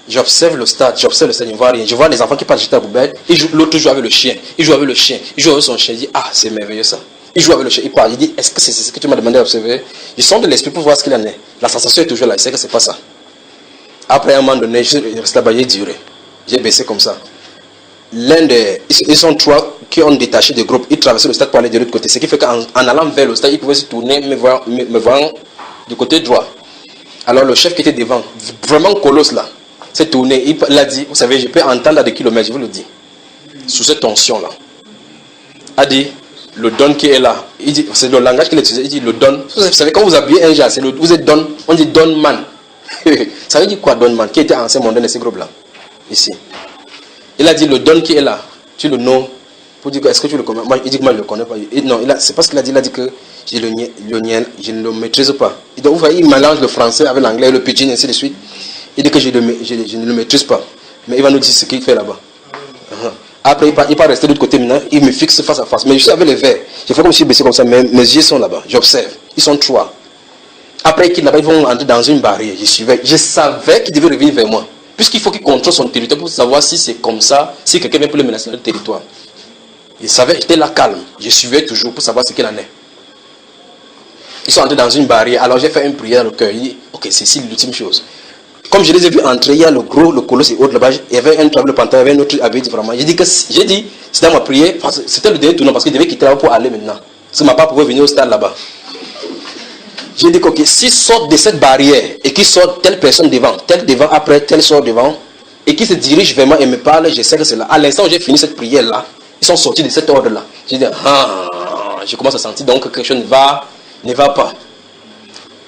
J'observe le stade, j'observe le stade, je ne vois rien. Je vois les enfants qui passent jeter à la poubelle, l'autre joue avec le chien, il joue avec le chien, il joue avec son chien, il dit, ah, c'est merveilleux ça. Il joue avec le chien, il parle, il dit, est-ce que c'est ce que tu m'as demandé d'observer? Je sens de l'esprit pour voir ce qu'il en est. La sensation est toujours là, il sait que ce n'est pas ça. Après un moment donné, je reste là-bas, j'ai duré. J'ai baissé comme ça. Ils sont trois qui ont détaché des groupes, ils traversaient le stade pour aller de l'autre côté. Ce qui fait qu'en allant vers le stade, ils pouvaient se tourner, me voir du côté droit. Alors le chef qui était devant, vraiment colosse là, s'est tourné, il a dit, vous savez, je peux entendre à des kilomètres, je vous le dis, sous cette tension là. A dit, le don qui est là, il dit, c'est le langage qu'il utilise, il dit le don. Vous savez, quand vous habillez un gars, vous êtes don, on dit don man. Ça veut dire quoi don man, qui était ancien mondain de ces groupes là, ici. Il a dit le don qui est là, tu le nommes, pour dire est-ce que tu le connais? Moi, il dit que moi je ne le connais pas. Non, c'est parce qu'il a dit que je ne le maîtrise pas. Donc vous voyez, il mélange le français avec l'anglais, le pidgin, et ainsi de suite. Il dit que je ne le maîtrise pas. Mais il va nous dire ce qu'il fait là-bas. Après, il va rester de l'autre côté maintenant, il me fixe face à face. Mais je suis avec les verres. Je fais comme si je baissais comme ça, mais mes yeux sont là-bas. J'observe. Ils sont trois. Après qu'ils là-bas, ils vont entrer dans une barrière. Je suivais. Je savais qu'ils devaient revenir vers moi. Puisqu'il faut qu'il contrôle son territoire pour savoir si c'est comme ça, si quelqu'un vient pour le menacer le territoire. Je savais, j'étais là calme. Je suivais toujours pour savoir ce qu'il en est. Ils sont entrés dans une barrière. Alors j'ai fait une prière dans le cœur. Il dit, ok, c'est ici l'ultime chose. Comme je les ai vus entrer, il y a le gros, le colosse et autres là-bas. Il y avait un travail de pantalon, il y avait un autre habillé différemment. J'ai dit, c'était ma prière. C'était le dernier tournant parce qu'il devait quitter là-bas pour aller maintenant. Parce que ma part pouvait venir au stade là-bas. J'ai dit ok, s'ils sortent de cette barrière et qu'ils sortent telle personne devant, tel devant, après tel sort devant, et qu'ils se dirigent vers moi et me parlent, je sais que c'est là. À l'instant où j'ai fini cette prière-là, ils sont sortis de cet ordre-là. J'ai dit, je commence à sentir donc que quelque chose ne va pas.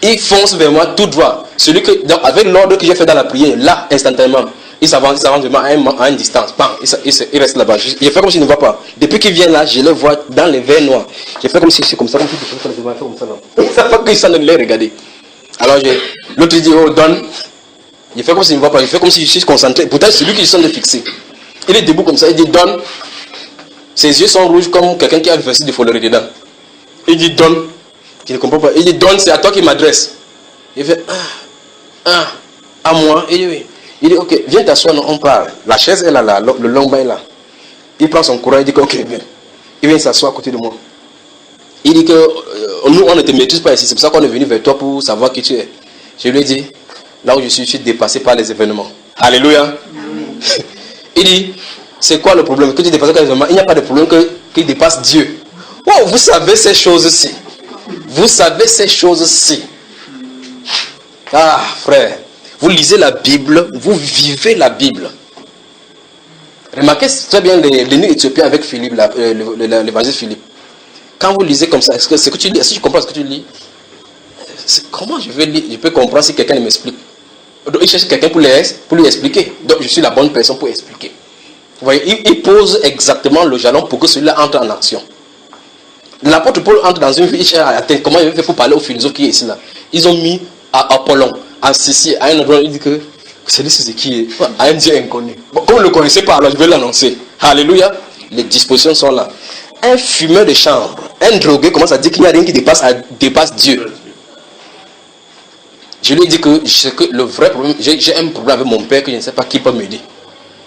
Ils foncent vers moi tout droit. Donc, avec l'ordre que j'ai fait dans la prière, là, instantanément, ils s'avancent vraiment à une distance. Bam, ils restent là-bas. J'ai fait comme s'ils ne voient pas. Depuis qu'ils viennent là, je les vois dans les verres noirs. J'ai fait comme si c'est comme ça, comme si je faisais comme ça. Ils ne savent pas qu'ils sont de les regarder. Alors, l'autre dit, oh, donne. J'ai fait comme s'il ne voit pas. J'ai fait comme si je suis concentré. Pourtant, c'est lui qui sont de fixer. Il est debout comme ça. Il dit, donne. Ses yeux sont rouges comme quelqu'un qui a versé de folerie dedans. Il dit, donne. Je ne comprends pas. Il dit, donne, c'est à toi qu'il m'adresse. Il fait, à moi. Il dit, oui. Il dit, ok, viens t'asseoir, on parle. La chaise est là, le long bain est là. Il prend son courage, il dit, ok, viens. Il vient s'asseoir à côté de moi. Il dit que nous, on ne te maîtrise pas ici. C'est pour ça qu'on est venu vers toi pour savoir qui tu es. Je lui ai dit, là où je suis dépassé par les événements. Alléluia. Il dit, c'est quoi le problème? Que tu dépasses par les événements? Il n'y a pas de problème qui dépasse Dieu. Oh, vous savez ces choses-ci. Vous savez ces choses-ci. Ah, frère. Vous lisez la Bible, vous vivez la Bible. Remarquez très bien l'énigme éthiopien avec Philippe, l'évangile Philippe. Quand vous lisez comme ça, est-ce que tu lis, est-ce que tu comprends ce que tu lis? Comment je vais lire? Je peux comprendre si quelqu'un m'explique. Donc il cherche quelqu'un pour lui expliquer. Donc je suis la bonne personne pour expliquer. Vous voyez, il pose exactement le jalon pour que celui-là entre en action. L'apôtre Paul entre dans une vie, comment il fait pour parler aux philosophes qui est ici là. Ils ont mis à Apollon, à Sissi, à un endroit, il dit que celui-ci c'est qui est à un Dieu inconnu. Bon, comme vous ne le connaissez pas, alors je vais l'annoncer. Alléluia. Les dispositions sont là. Un fumeur de chambre, un drogué commence à dire qu'il n'y a rien qui dépasse Dieu. Je lui ai dit que le vrai problème, j'ai un problème avec mon père que je ne sais pas qui peut m'aider.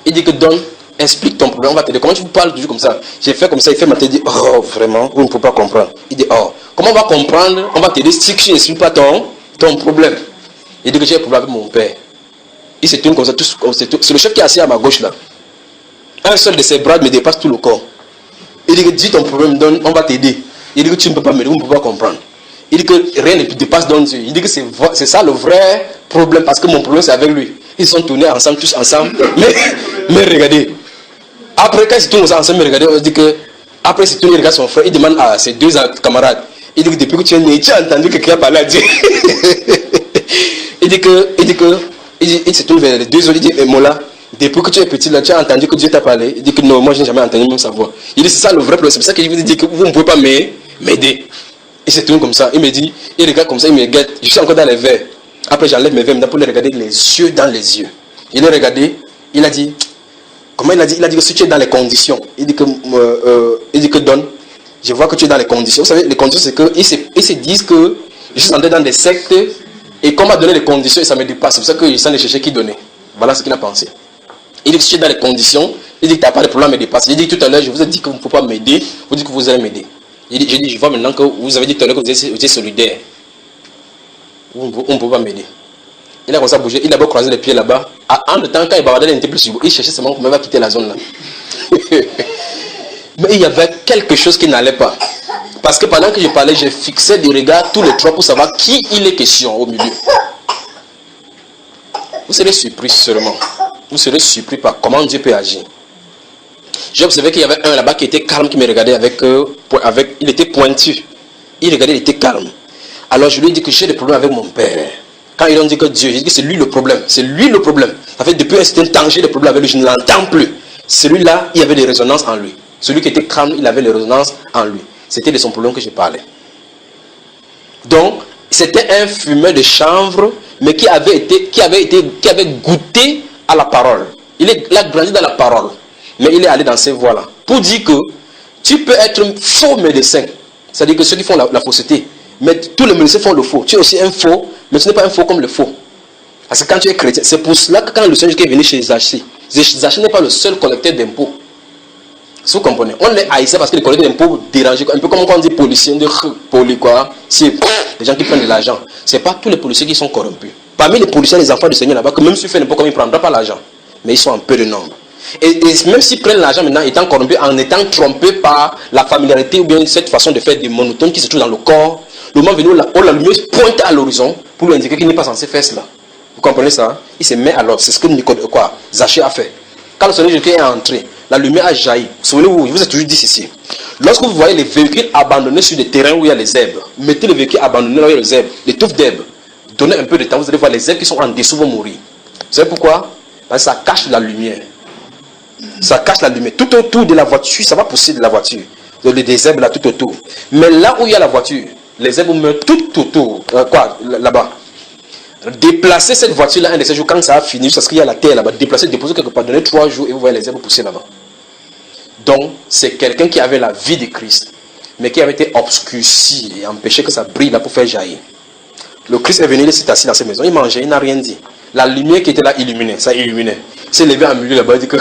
Il dit que donne, explique ton problème, on va t'aider. Comment tu parles toujours comme ça? J'ai fait comme ça, il fait ma tête, il dit, oh vraiment, vous ne pouvez pas comprendre. Il dit, oh, comment on va comprendre, on va t'aider si tu n'expliques pas ton problème. Il dit que j'ai un problème avec mon père. Il se tourne comme ça, c'est le chef qui est assis à ma gauche là. Un seul de ses bras me dépasse tout le corps. Il dit que dis ton problème, donne, on va t'aider. Il dit que tu ne peux pas m'aider, vous ne pouvez pas comprendre. Il dit que rien ne dépasse dans Dieu. Il dit que c'est ça le vrai problème, parce que mon problème c'est avec lui. Ils sont tournés ensemble, tous ensemble. Mais regardez. Après, quand ils se tournent ensemble, regardez, on dit que après, il se tourne, il regarde son frère, il demande à ses deux camarades. Il dit que depuis que tu es né, tu as entendu que quelqu'un parlait à Dieu. Il se tourne vers les deux autres, il dit, mais Mola, depuis que tu es petit là, tu as entendu que Dieu t'a parlé. Il dit que non, moi je n'ai jamais entendu même sa voix. Il dit, c'est ça le vrai problème, c'est pour ça que je vous dis que vous ne pouvez pas m'aider. Il se tourne comme ça, il me dit, il regarde comme ça, il me guette. Je suis encore dans les verres. Après, j'enlève mes verres maintenant pour les regarder les yeux dans les yeux. Il les regardé, il a dit, comment il a dit? Il a dit que si tu es dans les conditions, il dit que donne, je vois que tu es dans les conditions. Vous savez, les conditions, c'est qu'ils se disent que je suis entré dans des sectes et qu'on m'a donné les conditions et ça me dépasse. C'est pour ça qu'ils sont allés chercher qui donner. Voilà ce qu'il a pensé. Il dit que si tu es dans les conditions, il dit que tu n'as pas de problème, mais dépasse. Il dit tout à l'heure, je vous ai dit que vous ne pouvez pas m'aider, vous dites que vous allez m'aider. J'ai dit, je vois maintenant que vous avez dit tout à l'heure que vous étiez solidaire. On ne peut pas m'aider. Il a commencé à bouger, il a beau croiser les pieds là-bas. En le temps, quand il bavardait, il n'était plus sur vous. Il cherchait seulement comment il va quitter la zone là. Mais il y avait quelque chose qui n'allait pas. Parce que pendant que je parlais, je fixais des regards tous les trois pour savoir qui il est question au milieu. Vous serez surpris seulement. Vous serez surpris par comment Dieu peut agir. J'ai observé qu'il y avait un là-bas qui était calme, qui me regardait il était pointu. Il regardait, il était calme. Alors je lui ai dit que j'ai des problèmes avec mon père. Quand ils ont dit que Dieu, j'ai dit que c'est lui le problème. C'est lui le problème. Ça fait depuis un certain temps j'ai des problèmes avec lui, je ne l'entends plus. Celui-là, il y avait des résonances en lui. Celui qui était calme, il avait des résonances en lui. C'était de son problème que je parlais. Donc, c'était un fumeur de chanvre, mais qui avait goûté à la parole. Il a grandi dans la parole. Mais il est allé dans ces voies-là. Pour dire que tu peux être un faux médecin. C'est-à-dire que ceux qui font la fausseté. Mais tous les médecins font le faux. Tu es aussi un faux, mais tu n'es pas un faux comme le faux. Parce que quand tu es chrétien, c'est pour cela que quand le Seigneur est venu chez Zaché, Zaché n'est pas le seul collecteur d'impôts. Si vous comprenez, on les haïssait parce que les collecteurs d'impôts dérangeaient. Un peu comme quand on dit policier, de poli quoi. C'est les gens qui prennent de l'argent. Ce n'est pas tous les policiers qui sont corrompus. Parmi les policiers, les enfants du Seigneur là-bas, que même si tu fais n'importe comment, ils ne prendront pas l'argent. Mais ils sont en peu de nombre. Et même s'ils prennent l'argent maintenant, étant corrompus, en étant trompés par la familiarité ou bien cette façon de faire des monotones qui se trouvent dans le corps, le moment venu où la lumière pointe à l'horizon pour lui indiquer qu'il n'est pas censé faire cela. Vous comprenez ça? Il se met à l'ordre. C'est ce que Zaché a fait. Quand le Seigneur Jésus est entré, la lumière a jailli. Souvenez-vous, je vous ai toujours dit ceci. Lorsque vous voyez les véhicules abandonnés sur des terrains où il y a les herbes, mettez les véhicules abandonnés là où il y a les herbes, les touffes d'herbes. Donnez un peu de temps, vous allez voir les herbes qui sont en dessous vont mourir. Vous savez pourquoi? Parce que ça cache la lumière. Ça cache la lumière. Tout autour de la voiture, ça va pousser de la voiture. Des herbes là tout autour. Mais là où il y a la voiture, les herbes meurent tout autour. Là-bas. Déplacer cette voiture là un de ces jours, quand ça a fini, parce qu'il y a la terre là-bas, déplacer, déposer quelque part, donner 3 jours et vous voyez les herbes pousser là-bas. Donc, c'est quelqu'un qui avait la vie de Christ, mais qui avait été obscurci et empêché que ça brille là pour faire jaillir. Le Christ est venu, il s'est assis dans sa maison, il mangeait, il n'a rien dit. La lumière qui était là illuminait, ça illuminait. Il s'est levé en milieu là-bas, il dit que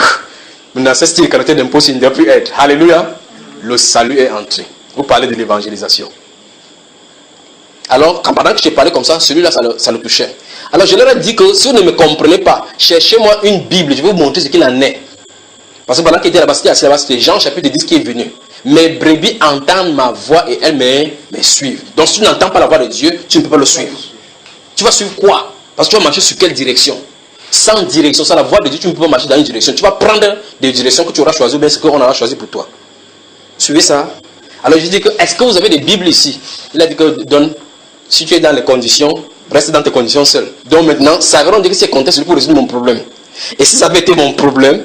maintenant, ce style caractère d'impôt, il ne doit plus être. Alléluia. Le salut est entré. Vous parlez de l'évangélisation. Alors, pendant que je parlais comme ça, celui-là, ça le touchait. Alors, je leur ai dit que si vous ne me comprenez pas, cherchez-moi une Bible, je vais vous montrer ce qu'il en est. Parce que pendant qu'il était là-bas, c'était Jean chapitre 10 qui est venu. Mes brebis entendent ma voix et elles me suivent. Donc, si tu n'entends pas la voix de Dieu, tu ne peux pas le suivre. Tu vas suivre quoi? Parce que tu vas marcher sur quelle direction? Sans direction, sans la voix de Dieu, tu ne peux pas marcher dans une direction. Tu vas prendre des directions que tu auras choisies ou bien ce qu'on aura choisi pour toi. Suivez ça? Alors, je dis que, est-ce que vous avez des Bibles ici? Il a dit que, donne. Si tu es dans les conditions, reste dans tes conditions seul. Donc maintenant, ça veut dire que c'est contexte pour résoudre mon problème. Et si ça avait été mon problème,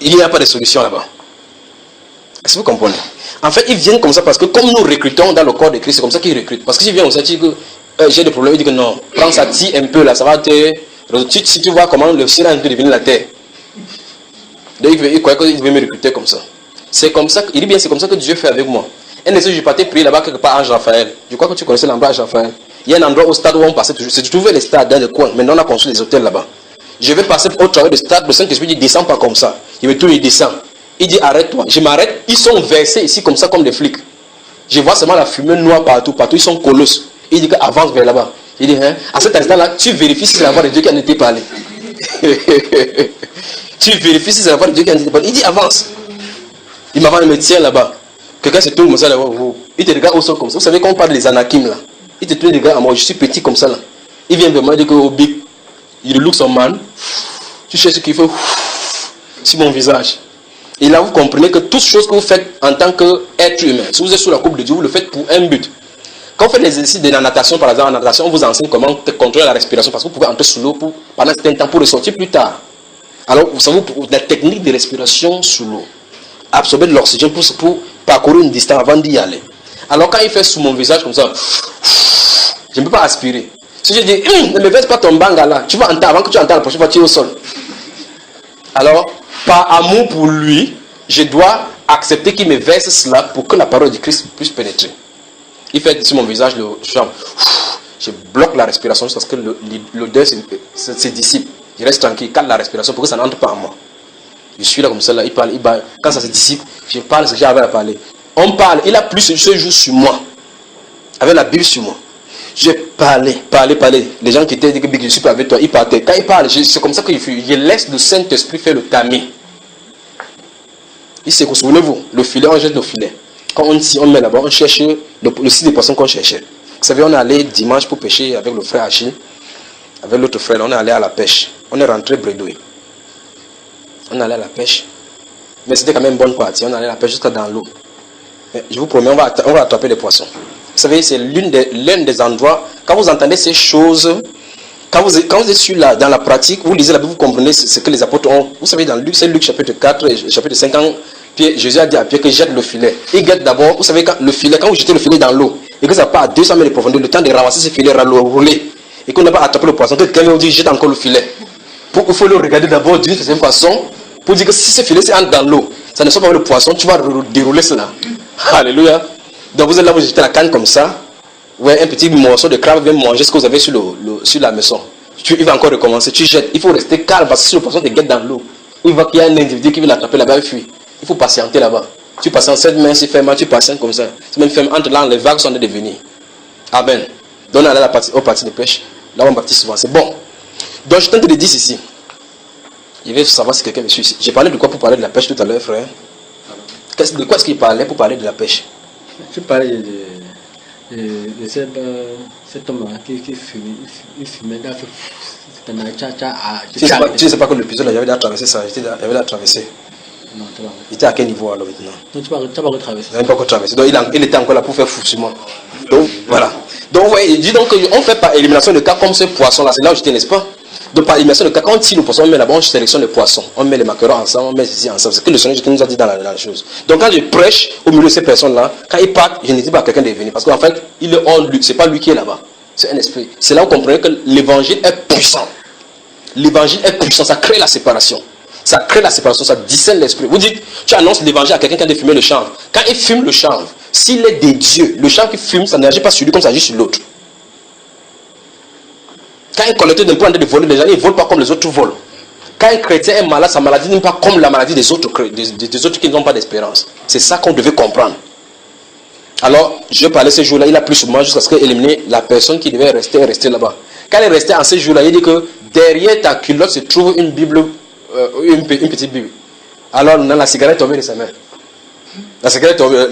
il n'y a pas de solution là-bas. Est-ce que vous comprenez? En fait, ils viennent comme ça parce que comme nous recrutons dans le corps de Christ, c'est comme ça qu'ils recrutent. Parce que s'ils viennent comme ça, tu dis que j'ai des problèmes. Il dit que non, prends ça, tire un peu là, ça va te... Si tu vois comment le ciel est en train de devenir la terre. Donc il croyait qu'il devait me recruter comme ça. C'est comme ça, il dit bien, c'est comme ça que Dieu fait avec moi. Un jour, je partais prier là-bas quelque part à Ange Raphaël. Je crois que tu connaissais l'endroit Ange Raphaël. Il y a un endroit au stade où on passait toujours. C'est trouvé les stades dans le coin. Maintenant, on a construit des hôtels là-bas. Je vais passer au travail du stade. Le Saint-Esprit dit, descends pas comme ça. Il me tourne, il descend. Il dit, arrête-toi. Je m'arrête. Ils sont versés ici comme ça, comme des flics. Je vois seulement la fumée noire partout. Partout, ils sont colosses. Il dit avance vers là-bas. Il dit, hein, à cet instant-là, tu vérifies si c'est la voix de Dieu qui en était parlé. Tu vérifies si c'est la voix de Dieu qui en était parlé. Il dit, avance. Il m'avance, il me tient là-bas. Quelqu'un se tourne comme ça là-bas. Il te regarde au sol comme ça. Vous savez quand on parle des anakim là. Il te tourne, il regarde à moi. Je suis petit comme ça là. Il vient vers moi, il dit que oh, big. Il look son man. Tu sais ce qu'il faut sur mon visage. Et là, vous comprenez que toute chose que vous faites en tant qu'être humain, si vous êtes sous la coupe de Dieu, vous le faites pour un but. Quand vous faites les exercices de la natation, par exemple, en natation, on vous enseigne comment contrôler la respiration parce que vous pouvez entrer sous l'eau pendant un certain temps pour ressortir plus tard. Alors, vous savez, la technique de respiration sous l'eau, absorber de l'oxygène pour parcourir une distance avant d'y aller. Alors, quand il fait sous mon visage comme ça, je ne peux pas aspirer. Si je dis, ne me verse pas ton banga là, tu vas entendre, avant que tu entends la prochaine fois, tu es au sol. Alors, par amour pour lui, je dois accepter qu'il me verse cela pour que la parole du Christ puisse pénétrer. Il fait sur mon visage le champ. Je bloque la respiration jusqu'à ce que l'odeur se dissipe. Je reste tranquille, calme la respiration pour que ça n'entre pas en moi. Je suis là comme ça, là, il parle. Quand ça se dissipe, je parle ce que j'avais à parler. On parle, il a plus ce jour sur moi. Avec la Bible sur moi. Je parlais. Les gens qui étaient dit que je suis pas avec toi, ils partaient. Quand ils parlent, c'est comme ça que je laisse le Saint-Esprit faire le tamis. Souvenez-vous, le filet, on jette le filet. Quand on met là-bas, on cherche le site de poissons qu'on cherchait. Vous savez, on est allé dimanche pour pêcher avec le frère Achille, avec l'autre frère, on est allé à la pêche. On est rentré bredouille. On est allé à la pêche. Mais c'était quand même une bonne partie. On est allé à la pêche jusqu'à dans l'eau. Je vous promets, on va attraper les poissons. Vous savez, c'est l'un des endroits, quand vous entendez ces choses, quand vous êtes dans la pratique, vous lisez la Bible, vous comprenez ce que les apôtres ont. Vous savez, dans Luc, c'est Luc chapitre 4, chapitre 5, quand Jésus a dit à Pierre que jette le filet. Il jette d'abord, vous savez, quand vous jetez le filet dans l'eau, et que ça part à 200 mètres de profondeur, le temps de ramasser ce filet, le rouler, et qu'on n'a pas attrapé le poisson, que quelqu'un vous dit jette encore le filet. Il faut le regarder d'abord d'une certaine façon, pour dire que si ce filet entre dans l'eau, ça ne soit pas le poisson, tu vas dérouler cela. Alléluia. Donc vous êtes là, vous jetez la canne comme ça, ouais, un petit morceau de crabe vient manger ce que vous avez sur la maison. Il va encore recommencer, tu jettes, il faut rester calme parce que si le poisson te guette dans l'eau, il voit qu'il y a un individu qui veut l'attraper là-bas, il fuit. Il faut patienter là-bas. Tu patientes 7 mains, c'est ferme, tu patientes comme ça. C'est même ferme, entre là, les vagues sont en train de venir. Amen. Donc on est allé au parti de pêche. Là, on baptise souvent. C'est bon. Donc je tente de dire ici. Je vais savoir si quelqu'un me suit ici. J'ai parlé de quoi pour parler de la pêche tout à l'heure, frère? De quoi est-ce qu'il parlait pour parler de la pêche? Je parlais de cet homme qui fumait. Tu ne sais pas que l'épisode, j'avais déjà traversé ça. J'avais déjà traversé. Non, il était à quel niveau alors maintenant? Non, tu n'as pas retraversé. Il n'avait pas encore traversé. Donc il était encore là pour faire fou sur moi. Donc voilà. Donc ouais, il dit donc qu'on fait par élimination de cas comme ce poisson là. C'est là où j'étais, n'est-ce pas? Donc par élimination de cas, quand on tire le poisson, on met là-bas, on sélectionne les poissons. On met les maquereaux ensemble, on met ceci ensemble. C'est ce que le Seigneur nous a dit dans la chose. Donc quand je prêche au milieu de ces personnes-là, quand ils partent, je ne dis pas à quelqu'un de venir. Parce qu'en fait, il est hors lui. Ce n'est pas lui qui est là-bas. C'est un esprit. C'est là où vous comprenez que l'évangile est puissant. L'évangile est puissant. Ça crée la séparation. Ça crée la séparation, ça discerne l'esprit. Vous dites, tu annonces l'évangile à quelqu'un qui a fumé le chanvre. Quand il fume le chanvre, s'il est des dieux, le chanvre qui fume, ça n'agit pas sur lui comme ça agit sur l'autre. Quand un collecteur d'impôts est en train de voler, les gens ne volent pas comme les autres volent. Quand un chrétien est malade, sa maladie n'est pas comme la maladie des autres qui n'ont pas d'espérance. C'est ça qu'on devait comprendre. Alors, je parlais ce jour-là, il a pris sur moi jusqu'à ce qu'il élimine la personne qui devait rester là-bas. Quand il est resté en ce jour-là, il dit que derrière ta culotte se trouve une Bible. Une petite Bible. Alors la cigarette tombée de sa main. La cigarette tombée.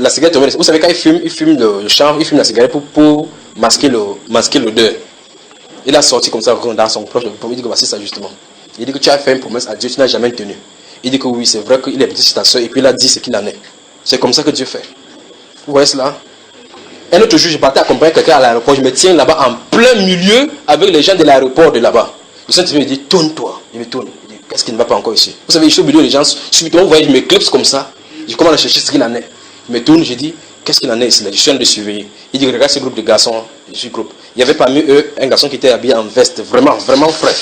Vous savez quand il fume le chanvre, il fume la cigarette pour masquer l'odeur. Il a sorti comme ça dans son proche. Il dit que voici ça justement. Il dit que tu as fait une promesse à Dieu, tu n'as jamais tenu. Il dit que oui, c'est vrai qu'il est petit sur ta soeur et puis il a dit ce qu'il en est. C'est comme ça que Dieu fait. Vous voyez cela? Un autre jour, je partais accompagner quelqu'un à l'aéroport. Je me tiens là-bas en plein milieu avec les gens de l'aéroport de là-bas. Le Saint-Esprit me dit tourne-toi. Il me tourne. Qu'est-ce qui ne va pas encore ici? Vous savez, je suis au milieu des gens, subitement, vous voyez, je m'éclipse comme ça. Je commence à chercher ce qu'il en est. Je me tourne, je dis, qu'est-ce qu'il en est ici là? Je suis en train de surveiller. Il dit, regarde ce groupe de garçons. Il y avait parmi eux un garçon qui était habillé en veste, vraiment, vraiment frais.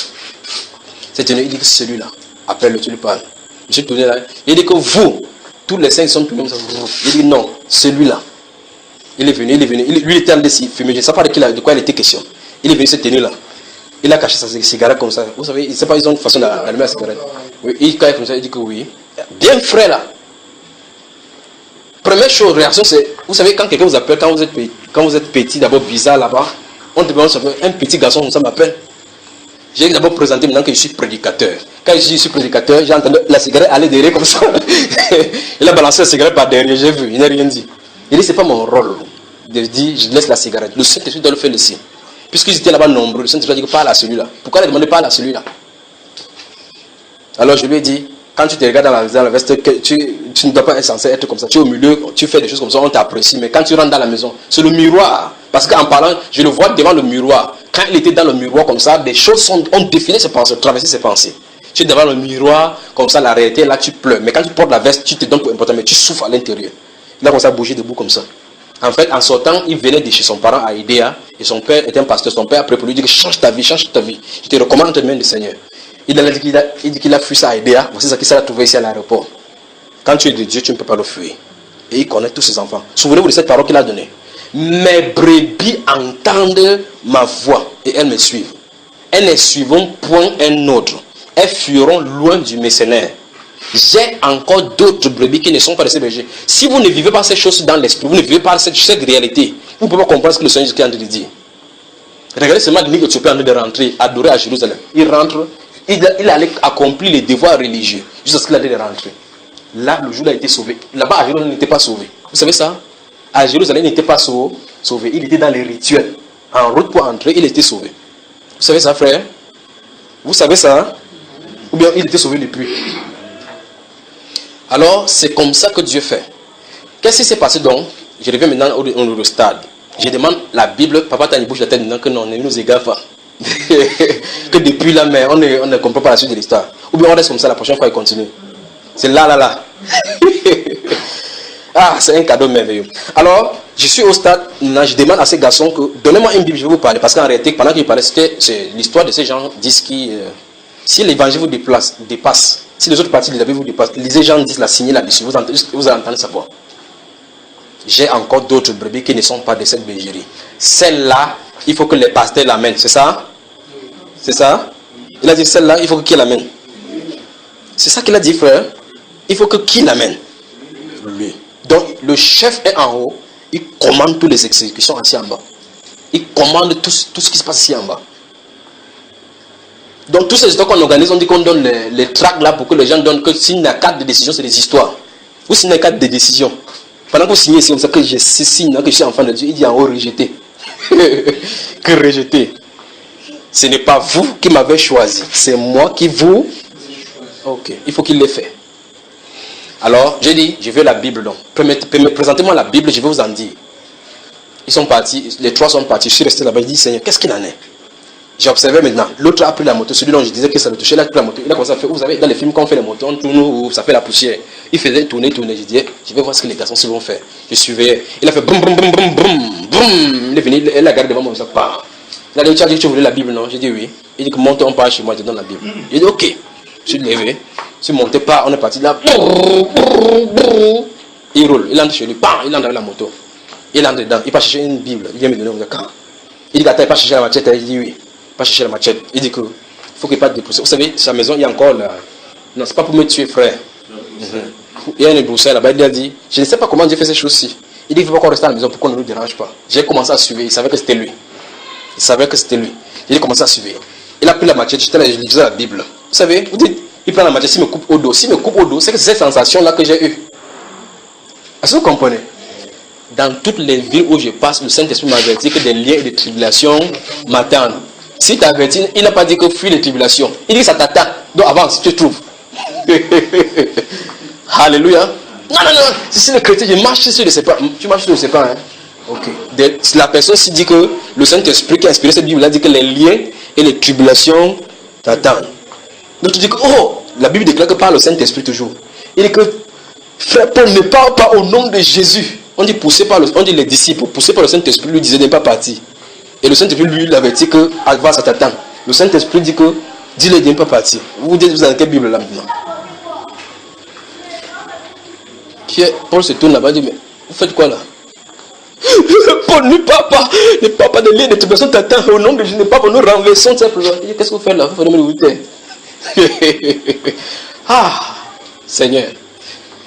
Il dit que celui-là, appelle-le, tu lui parles. Je suis tourné là. Il dit que vous, tous les 5 sont tournés comme ça. Il dit non, celui-là. Il est venu. Lui, il était en train de fumer. Je ne sais pas de quoi il était question. Il est venu se tenir là. Il a caché sa cigarette comme ça. Vous savez, il ne sait pas, ils ont une façon d'allumer la cigarette. Oui, il cache comme ça, il dit que oui. Bien frais là. Première chose, réaction, c'est, vous savez, quand quelqu'un vous appelle, quand vous êtes petit, d'abord bizarre là-bas, on demande, un petit garçon comme ça m'appelle. J'ai d'abord présenté maintenant que je suis prédicateur. Quand je suis prédicateur, j'ai entendu la cigarette aller derrière comme ça. Il a balancé la cigarette par derrière, j'ai vu, il n'a rien dit. Il dit, c'est pas mon rôle de dire, je laisse la cigarette. Le Saint-Esprit doit le faire le sien. Puisqu'ils étaient là-bas nombreux, le Saint-Esprit a dit, parle à celui-là. Pourquoi il a demandé parle à celui-là? Alors je lui ai dit, quand tu te regardes dans la veste, tu ne dois pas être censé être comme ça. Tu es au milieu, tu fais des choses comme ça, on t'apprécie. Mais quand tu rentres dans la maison, c'est le miroir. Parce qu'en parlant, je le vois devant le miroir. Quand il était dans le miroir comme ça, des choses ont défilé ses pensées, traversé ses pensées. Tu es devant le miroir, comme ça, la réalité, là, tu pleures. Mais quand tu portes la veste, tu te donnes pour important, mais tu souffres à l'intérieur. Il a commencé à bouger debout comme ça. En fait, en sortant, il venait de chez son parent à Idéa, et son père était un pasteur. Son père a préparé lui, il dit, change ta vie. Je te recommande entre les mains du Seigneur. Il dit qu'il a fui ça à Idéa. Voici ce qu'il s'est trouvé ici à l'aéroport. Quand tu es de Dieu, tu ne peux pas le fuir. Et il connaît tous ses enfants. Souvenez-vous de cette parole qu'il a donnée. Mes brebis entendent ma voix et elles me suivent. Elles ne suivront point un autre. Elles fuiront loin du mercenaire. J'ai encore d'autres brebis qui ne sont pas de ces bergers. Si vous ne vivez pas ces choses dans l'esprit, vous ne vivez pas cette réalité, vous ne pouvez pas comprendre ce que le Seigneur est en train de dire. Regardez seulement l'Église éthiopien en train de rentrer, adorer à Jérusalem. Il rentre, il allait accomplir les devoirs religieux jusqu'à ce qu'il a de rentrer. Là, le jour-là, il a été sauvé. Là-bas, à Jérusalem, il n'était pas sauvé. Vous savez ça? À Jérusalem, il n'était pas sauvé. Il était dans les rituels. En route pour entrer, il était sauvé. Vous savez ça, frère? Vous savez ça? Hein? Ou bien il était sauvé depuis. Alors, c'est comme ça que Dieu fait. Qu'est-ce qui s'est passé donc? Je reviens maintenant au stade. Je demande la Bible. Papa, t'as une bouche de tête maintenant que non, ne nous égare pas. Que depuis là, mais on ne comprend pas la suite de l'histoire. Ou bien on reste comme ça, la prochaine fois, il continue. C'est là. Ah, c'est un cadeau merveilleux. Alors, je suis au stade, je demande à ces garçons que, donnez-moi une Bible, je vais vous parler. Parce qu'en réalité, pendant qu'ils parlaient, c'est l'histoire de ces gens disent qui, si l'évangile vous dépasse, si les autres parties de la Bible vous dépassent, lisez Jean 10, la signez là-dessus, vous allez entendre sa voix. J'ai encore d'autres brebis qui ne sont pas de cette bergerie. Celle-là, il faut que les pasteurs l'amènent, c'est ça? C'est ça? Il a dit celle-là, il faut que qui l'amène? C'est ça qu'il a dit, frère. Il faut que qui l'amène? Lui. Donc, le chef est en haut, il commande toutes les exécutions ici en bas. Il commande tout ce qui se passe ici en bas. Donc, tous ces histoires qu'on organise, on dit qu'on donne les tracts là pour que les gens donnent que s'il n'y a cadre de décision, c'est des histoires. Ou s'il n'y a cadre de décision. Pendant que vous signez ici, comme ça que je signe, que je suis enfant de Dieu, il dit en haut rejeté. Que rejeté. Ce n'est pas vous qui m'avez choisi, c'est moi qui vous. Ok, il faut qu'il l'ait fait. Alors, j'ai dit, je veux la Bible donc. Présentez-moi la Bible, je vais vous en dire. Ils sont partis, les trois sont partis, je suis resté là-bas, je dis, Seigneur, qu'est-ce qu'il en est? J'ai observé maintenant, l'autre a pris la moto, celui dont je disais que ça le touchait, il a pris la moto, il a commencé à faire, vous savez, dans les films quand on fait les motos, on tourne où ça fait la poussière. Il faisait tourner, je disais, je vais voir ce que les garçons vont faire. Je surveillais, il a fait boum, boum, boum, boum, boum, boum, il est venu, il a gardé devant moi, ça part. Il a dit, tu as dit que tu voulais la Bible, non? J'ai dit oui. Il dit que monte, on part chez moi, je te donne la Bible. J'ai dit ok. Je suis levé, je suis monté, pas, on est parti là. Il roule, il entre chez lui, il entre avec la moto. Il entre dedans, il part chercher une Bible, il vient me donner un cas. Il dit, attends, il part chercher la machette, il dit oui. Pas chercher la machette. Il dit que faut qu'il n'y ait pas de débroussailles. Vous savez, sa maison, il y a encore là. Non, c'est pas pour me tuer, frère. Il y a une débroussaille là-bas. Il a dit, je ne sais pas comment Dieu fait ces choses-ci. Il dit, il ne faut pas qu'on reste à la maison pour qu'on ne nous dérange pas. J'ai commencé à suivre. Il savait que c'était lui. Il a commencé à suivre. Il a pris la machette. J'étais là, je lisais la Bible. Vous savez, vous dites, il prend la machette, s'il me coupe au dos. S'il me coupe au dos, c'est que c'est cette sensation-là que j'ai eue. Est-ce que vous comprenez? Dans toutes les villes où je passe, le Saint-Esprit m'a averti que des liens et des tribulations m'attendent. Si tu avertis, il n'a pas dit que fuis les tribulations. Il dit que ça t'attend. Donc avance, tu trouves. Alléluia. Non. Si le chrétien, je marche sur le sépa. Tu marches sur le sépa, hein? Ok. La personne s'y dit que le Saint-Esprit qui a inspiré cette Bible a dit que les liens et les tribulations t'attendent. Donc tu dis que, la Bible déclare que par le Saint-Esprit toujours. Il dit que, frère Paul ne parle pas au nom de Jésus. On dit les disciples, poussés par le Saint-Esprit, lui disaient de ne pas partir. Et le Saint-Esprit lui avait dit que, ça t'attend. Le Saint-Esprit dit que, dis-le de ne pas partir. Vous dites, vous avez quelle Bible là maintenant? Paul se tourne là-bas et dit, mais vous faites quoi là? Paul, ne pars pas de lien de tribulation t'attend. Au nom de Jésus, ne pas nous renversons. Qu'est-ce que vous faites là? Vous faites me l'écouter. Ah, Seigneur,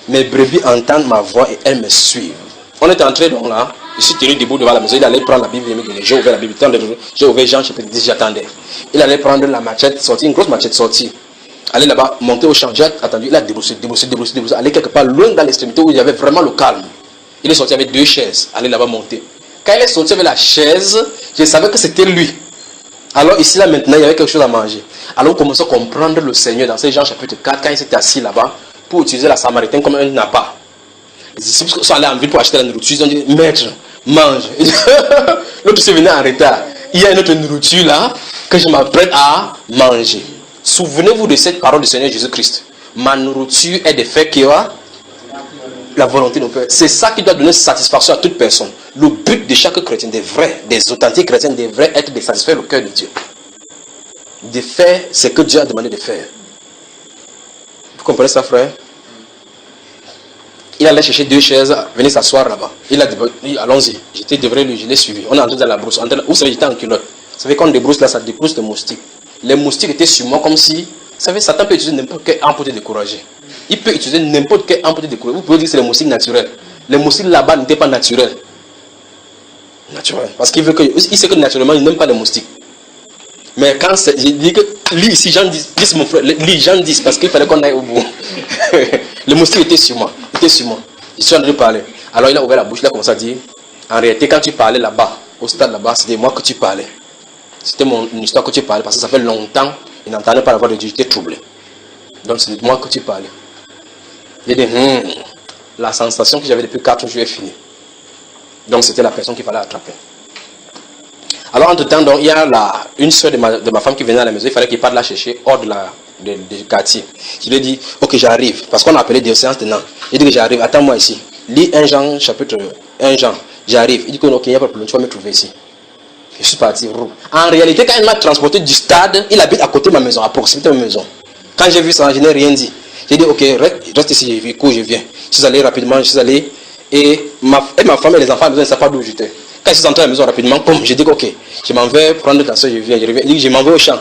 mes brebis entendent ma voix et elles me suivent. On est entré donc là. Je suis tenu debout devant la maison. Il allait prendre la Bible et me donner. J'ai ouvert la Bible. J'ai ouvert Jean chapitre 10, j'attendais. Il allait prendre la machette, sortir, une grosse machette sortie. Aller là-bas, monter au champ. J'ai attendu. Il a débroussé. Aller quelque part loin dans l'extrémité où il y avait vraiment le calme. Il est sorti avec 2 chaises. Aller là-bas monter. Quand il est sorti avec la chaise, je savais que c'était lui. Alors ici, là, maintenant, il y avait quelque chose à manger. Alors on commence à comprendre le Seigneur dans ces Jean chapitre 4, quand il s'était assis là-bas, pour utiliser la Samaritaine comme un appât. Les disciples sont allés en ville pour acheter la nourriture. Ils ont dit, maître, mange. L'autre se venait en retard. Il y a une autre nourriture là, que je m'apprête à manger. Souvenez-vous de cette parole du Seigneur Jésus-Christ. Ma nourriture est de faire qui a la volonté de mon Père. C'est ça qui doit donner satisfaction à toute personne. Le but de chaque chrétien, des vrais, des authentiques chrétiens, devrait être de satisfaire le cœur de Dieu. De faire ce que Dieu a demandé de faire. Vous comprenez ça, frère? Il allait chercher 2 chaises, venez s'asseoir là-bas. Il a dit, allons-y. J'étais devant lui, je l'ai suivi. On est entré dans la brousse. Vous savez, j'étais en culotte. Vous savez, quand on débrousse là, ça débrousse de moustiques. Les moustiques étaient sur moi comme si, vous savez, Satan peut utiliser n'importe quel arme pour te décourager. Il peut utiliser n'importe quel arme pour te décourager. Vous pouvez dire que c'est les moustiques naturels. Les moustiques là-bas n'étaient pas naturels. Naturel. Parce qu'il veut que, il sait que naturellement, il n'aime pas les moustiques. Mais quand j'ai dit que, lis ici, Jean 10, mon frère, lis Jean 10, parce qu'il fallait qu'on aille au bout. Le moustique était sur moi. Je suis en train de parler. Alors il a ouvert la bouche, il a commencé à dire, en réalité, quand tu parlais là-bas, au stade là-bas, c'était moi que tu parlais. C'était une histoire que tu parlais, parce que ça fait longtemps, il n'entendait pas la voix de Dieu, j'étais troublé. Donc c'est de moi que tu parlais. Il a dit, la sensation que j'avais depuis 4 jours est finie. Donc c'était la personne qu'il fallait attraper. Alors entre-temps, donc, il y a une soeur de ma femme qui venait à la maison, il fallait qu'il parte la chercher hors du quartier. Je lui ai dit, ok, j'arrive, parce qu'on a appelé des séances de Nantes. Il dit que j'arrive, attends-moi ici. Lis 1 Jean, chapitre 1 Jean. J'arrive. Il dit que ok, il n'y a pas de problème, tu vas me trouver ici. Je suis parti. En réalité, quand il m'a transporté du stade, il habite à côté de ma maison, à proximité de ma maison. Quand j'ai vu ça, je n'ai rien dit. J'ai dit, ok, reste ici, je viens. Je suis allé rapidement, je suis allé. Et ma femme et les enfants ne savent pas d'où j'étais. Quand je suis entré à la maison rapidement, j'ai dit, ok, je m'en vais prendre ta soeur, je viens, je reviens. Il dit, je m'en vais au champ.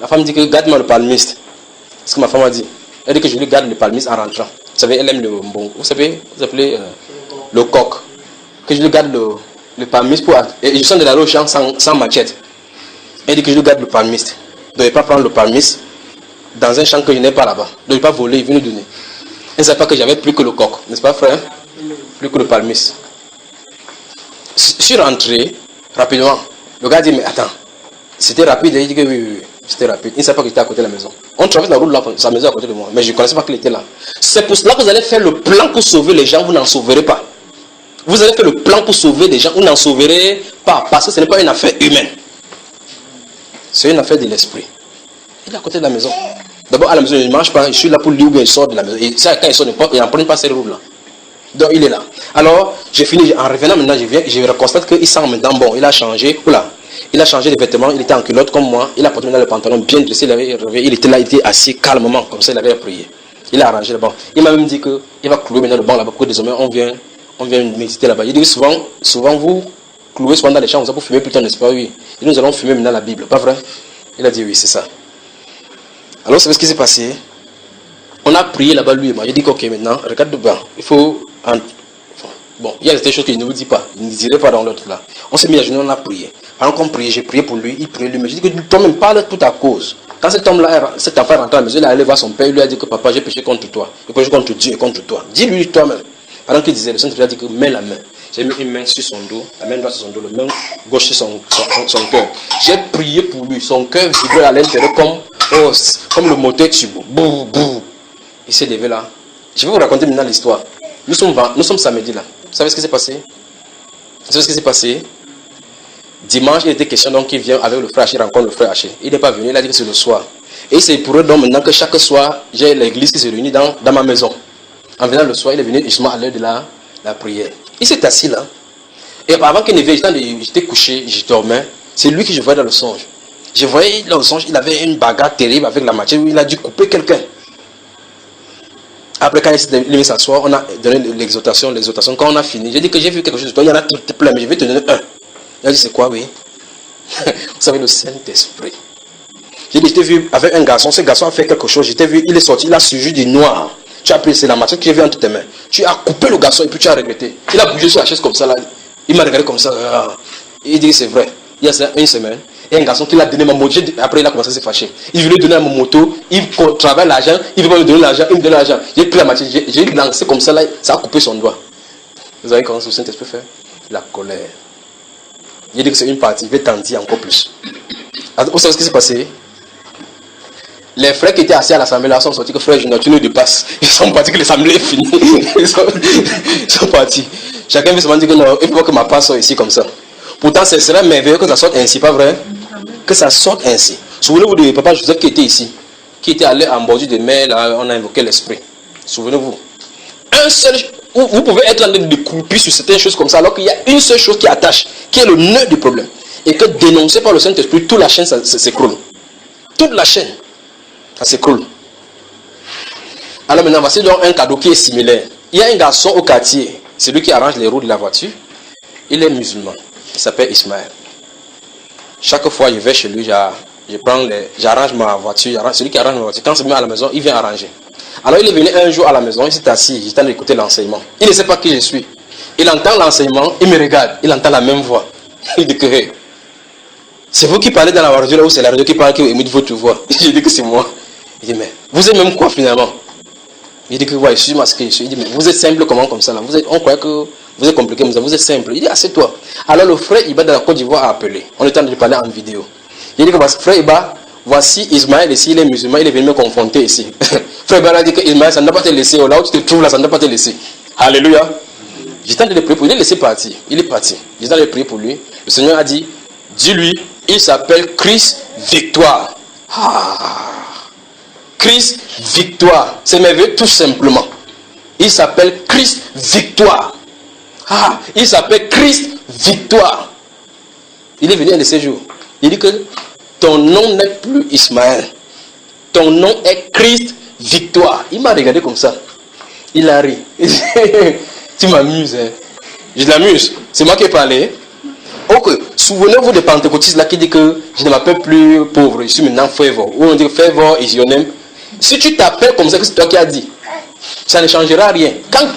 La femme dit que garde-moi le palmiste. C'est ce que ma femme a dit. Elle dit que je lui garde le palmiste en rentrant. Vous savez, elle aime le bon. Vous savez, vous appelez le coq. Que je lui garde le palmiste pour. Et je sens de la au champ sans machette. Elle dit que je lui garde le palmiste. Je ne vais pas prendre le palmiste dans un champ que je n'ai pas là-bas. Je ne vais pas voler, il veut nous donner. Elle ne savait pas que j'avais plus que le coq. N'est-ce pas, frère? Plus que le palmiste. Je suis rentré rapidement. Le gars dit, mais attends, c'était rapide. Il dit que oui. C'était rapide. Il ne savait pas que j'étais à côté de la maison. On traverse la route là, sa maison à côté de moi. Mais je ne connaissais pas qu'il était là. C'est pour cela que vous allez faire le plan pour sauver les gens, vous n'en sauverez pas. Vous allez faire le plan pour sauver les gens, vous n'en sauverez pas. Parce que ce n'est pas une affaire humaine. C'est une affaire de l'esprit. Il est à côté de la maison. D'abord, à la maison, il ne mange pas. Je suis là pour lui ou bien il sort de la maison. Et ça, quand il sort, il n'en prend pas ces routes là. Donc, il est là. Alors, j'ai fini. En revenant maintenant, je constate qu'il sent maintenant bon. Il a changé. Oula. Il a changé de vêtements, il était en culotte comme moi, il a porté maintenant le pantalon bien dressé, il était là, il était assis calmement, comme ça il avait prié. Il a arrangé le banc. Il m'a même dit qu'il va clouer maintenant le banc là-bas, pour que désormais on vient méditer là-bas. Il dit que souvent vous clouez souvent dans les champs, vous fumer plutôt, n'est-ce pas? Oui. Et nous allons fumer maintenant la Bible, pas vrai? Il a dit oui, c'est ça. Alors, vous savez ce qui s'est passé? On a prié là-bas, lui et moi. J'ai dit ok, maintenant, regarde le banc, il faut. Bon, il y a des choses qu'il ne vous dit pas, il ne dirait pas dans l'autre là. On s'est mis à genoux, on a prié. Pendant qu'on priait, j'ai prié pour lui, il priait lui. Mais j'ai dit que toi-même parle tout à cause. Quand cet homme-là, cet enfant est rentré à la maison, il est allé voir son père, il lui a dit que papa, j'ai péché contre toi. J'ai péché contre Dieu et contre toi. Dis-lui toi-même. Pendant qu'il disait, le Saint-Esprit a dit que mets la main. J'ai mis une main sur son dos, la main droite sur son dos, la main gauche sur son cœur. J'ai prié pour lui, son cœur vibrait à l'intérieur comme le moteur turbo. Bouh, bouh. Il s'est levé là. Je vais vous raconter maintenant l'histoire. Nous sommes samedi là. Vous savez ce qui s'est passé? Vous savez ce qui s'est passé? Dimanche, il était question donc qu'il vient avec le frère Haché, il rencontre le frère Haché. Il n'est pas venu, il a dit que c'est le soir. Et c'est pour eux donc maintenant que chaque soir, j'ai l'église qui se réunit dans ma maison. En venant le soir, il est venu justement à l'heure de la prière. Il s'est assis là. Et avant qu'il ne vienne, j'étais couché, je dormais. C'est lui que je voyais dans le songe. Je voyais dans le songe, il avait une bagarre terrible avec la machette où il a dû couper quelqu'un. Après, quand il s'est levé s'asseoir, on a donné l'exhortation. Quand on a fini, j'ai dit que j'ai vu quelque chose de toi. Il y en a tout plein, mais je vais te donner un. Il a dit, c'est quoi, oui? Vous savez, le Saint-Esprit. J'ai dit, je t'ai vu avec un garçon. Ce garçon a fait quelque chose. Je t'ai vu, il est sorti, il a surgi du noir. Tu as pris, c'est la machette que j'ai vu entre tes mains. Tu as coupé le garçon et puis tu as regretté. Il a bougé sur la chaise comme ça, là. Il m'a regardé comme ça. Il dit, c'est vrai. Il y a une semaine. Et un garçon qui l'a donné ma moto. Après, il a commencé à se fâcher. Il voulait donner mon moto. Il travaille l'argent. Il veut pas me donner l'argent. Il me donne l'argent. J'ai pris la machette. J'ai lancé comme ça, là. Ça a coupé son doigt. Vous savez comment le Saint-Esprit fait? La colère. J'ai dit que c'est une partie. Il va t'en encore plus. Vous savez ce qui s'est passé? Les frères qui étaient assis à l'assemblée là sont sortis que frère Junior, tu nous dépasses. Ils sont partis que l'assemblée est finie. Ils sont partis. Chacun veut se dire que non, il faut que ma part soit ici comme ça. Pourtant, ce serait merveilleux que ça sorte ainsi, pas vrai? Que ça sorte ainsi. Souvenez-vous de papa Joseph qui était ici, qui était allé en bordure de mer, là, on a invoqué l'esprit. Souvenez-vous. Un seul, vous pouvez être en train de couper sur certaines choses comme ça, alors qu'il y a une seule chose qui attache, qui est le nœud du problème. Et que dénoncé par le Saint-Esprit, toute la chaîne s'écroule. Toute la chaîne. Ça s'écroule. Alors maintenant, voici donc un cadeau qui est similaire. Il y a un garçon au quartier, c'est lui qui arrange les roues de la voiture. Il est musulman. Il s'appelle Ismaël. Chaque fois je vais chez lui, j'arrange ma voiture. Celui qui arrange ma voiture, quand c'est venu à la maison, il vient arranger. Alors il est venu un jour à la maison, il s'est assis, j'étais en train d'écouter l'enseignement. Il ne sait pas qui je suis. Il entend l'enseignement, il me regarde, il entend la même voix. Il dit que hey, c'est vous qui parlez dans la radio ou c'est la radio qui parle qui émite votre voix? Je dis que c'est moi. Il dit, mais vous êtes même quoi finalement? Il dit que ouais, je suis masqué. Il dit, mais vous êtes simple comment comme ça là? On croit que vous êtes compliqué, mais vous êtes simple. Il dit, ah c'est toi. Alors le frère Iba de la Côte d'Ivoire a appelé. On est en train de parler en vidéo. Il dit que frère Iba, voici Ismaël ici, il est musulman, il est venu me confronter ici. Frère Iba a dit que Ismaël, ça ne doit pas te laisser. Là où tu te trouves là, ça ne doit pas te laisser. Alléluia. J'étais en train de prier pour lui. Il est laissé partir. Il est parti. J'étais en train de prier pour lui. Le Seigneur a dit, dis-lui, il s'appelle Christ Victoire. Christ Victoire. C'est merveilleux tout simplement. Il s'appelle Christ Victoire. Il s'appelle Christ Victoire. Il est venu un de ces jours. Il dit que ton nom n'est plus Ismaël. Ton nom est Christ Victoire. Il m'a regardé comme ça. Il a ri. Tu m'amuses. Hein? Je l'amuse. C'est moi qui ai parlé. Ok, souvenez-vous des pentecôtistes là qui dit que je ne m'appelle plus pauvre, je suis maintenant Favor. Ou on dit Favor is your name. Si tu t'appelles comme ça, que c'est toi qui as dit, ça ne changera rien. Quand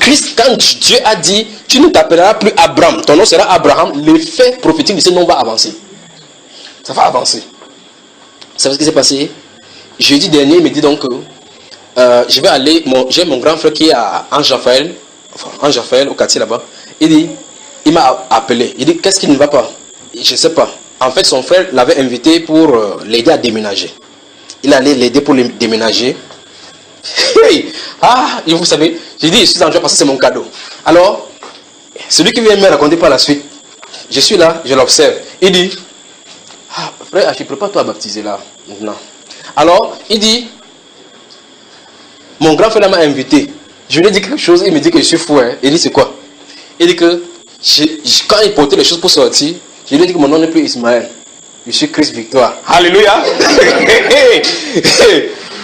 Dieu a dit, tu ne t'appelleras plus Abraham, ton nom sera Abraham, l'effet prophétique de ce nom va avancer. Ça va avancer. Vous savez ce qui s'est passé? Jeudi dernier, il me dit donc que je vais aller, j'ai mon grand frère qui est à Ange-Raphaël, au quartier là-bas. Il m'a appelé. Il dit, qu'est-ce qui ne va pas? Je ne sais pas. En fait, son frère l'avait invité pour l'aider à déménager. Il allait l'aider pour déménager. Hey! Et vous savez, j'ai dit, je suis en joie parce que c'est mon cadeau. Alors, celui qui vient me raconter par la suite, je suis là, je l'observe. Il dit, frère, je ne prépare toi à baptiser là. Non. Alors, il dit, mon grand frère m'a invité. Je lui ai dit quelque chose, il me dit que je suis fou. Hein. Il dit, c'est quoi? Il dit que, quand il portait les choses pour sortir, je lui ai dit que mon nom n'est plus Ismaël. Je suis Christ Victoire. Alléluia.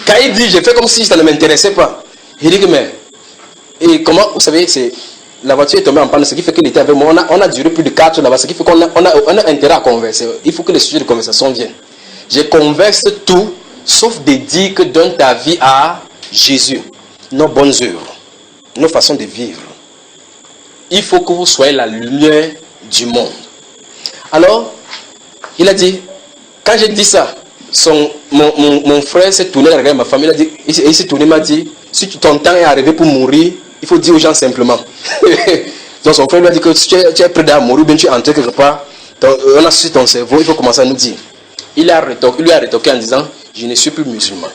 Quand il dit, j'ai fait comme si ça ne m'intéressait pas. Il dit que, mais, et comment, vous savez, la voiture est tombée en panne, ce qui fait qu'il était avec moi. On a duré plus de 4 jours là-bas, ce qui fait qu'on a intérêt à converser. Il faut que les sujets de conversation viennent. Je converse tout, sauf de dire que donne ta vie à Jésus. Nos bonnes œuvres, nos façons de vivre. Il faut que vous soyez la lumière du monde. Alors, il a dit, quand j'ai dit ça, mon frère s'est tourné, il a regardé ma famille, il s'est tourné, il m'a dit, si ton temps est arrivé pour mourir, il faut dire aux gens simplement. Donc son frère lui a dit que si tu es prêt à mourir, bien tu es entré quelque part, on a su ton cerveau, il faut commencer à nous dire. Il lui a rétorqué en disant, je ne suis plus musulman,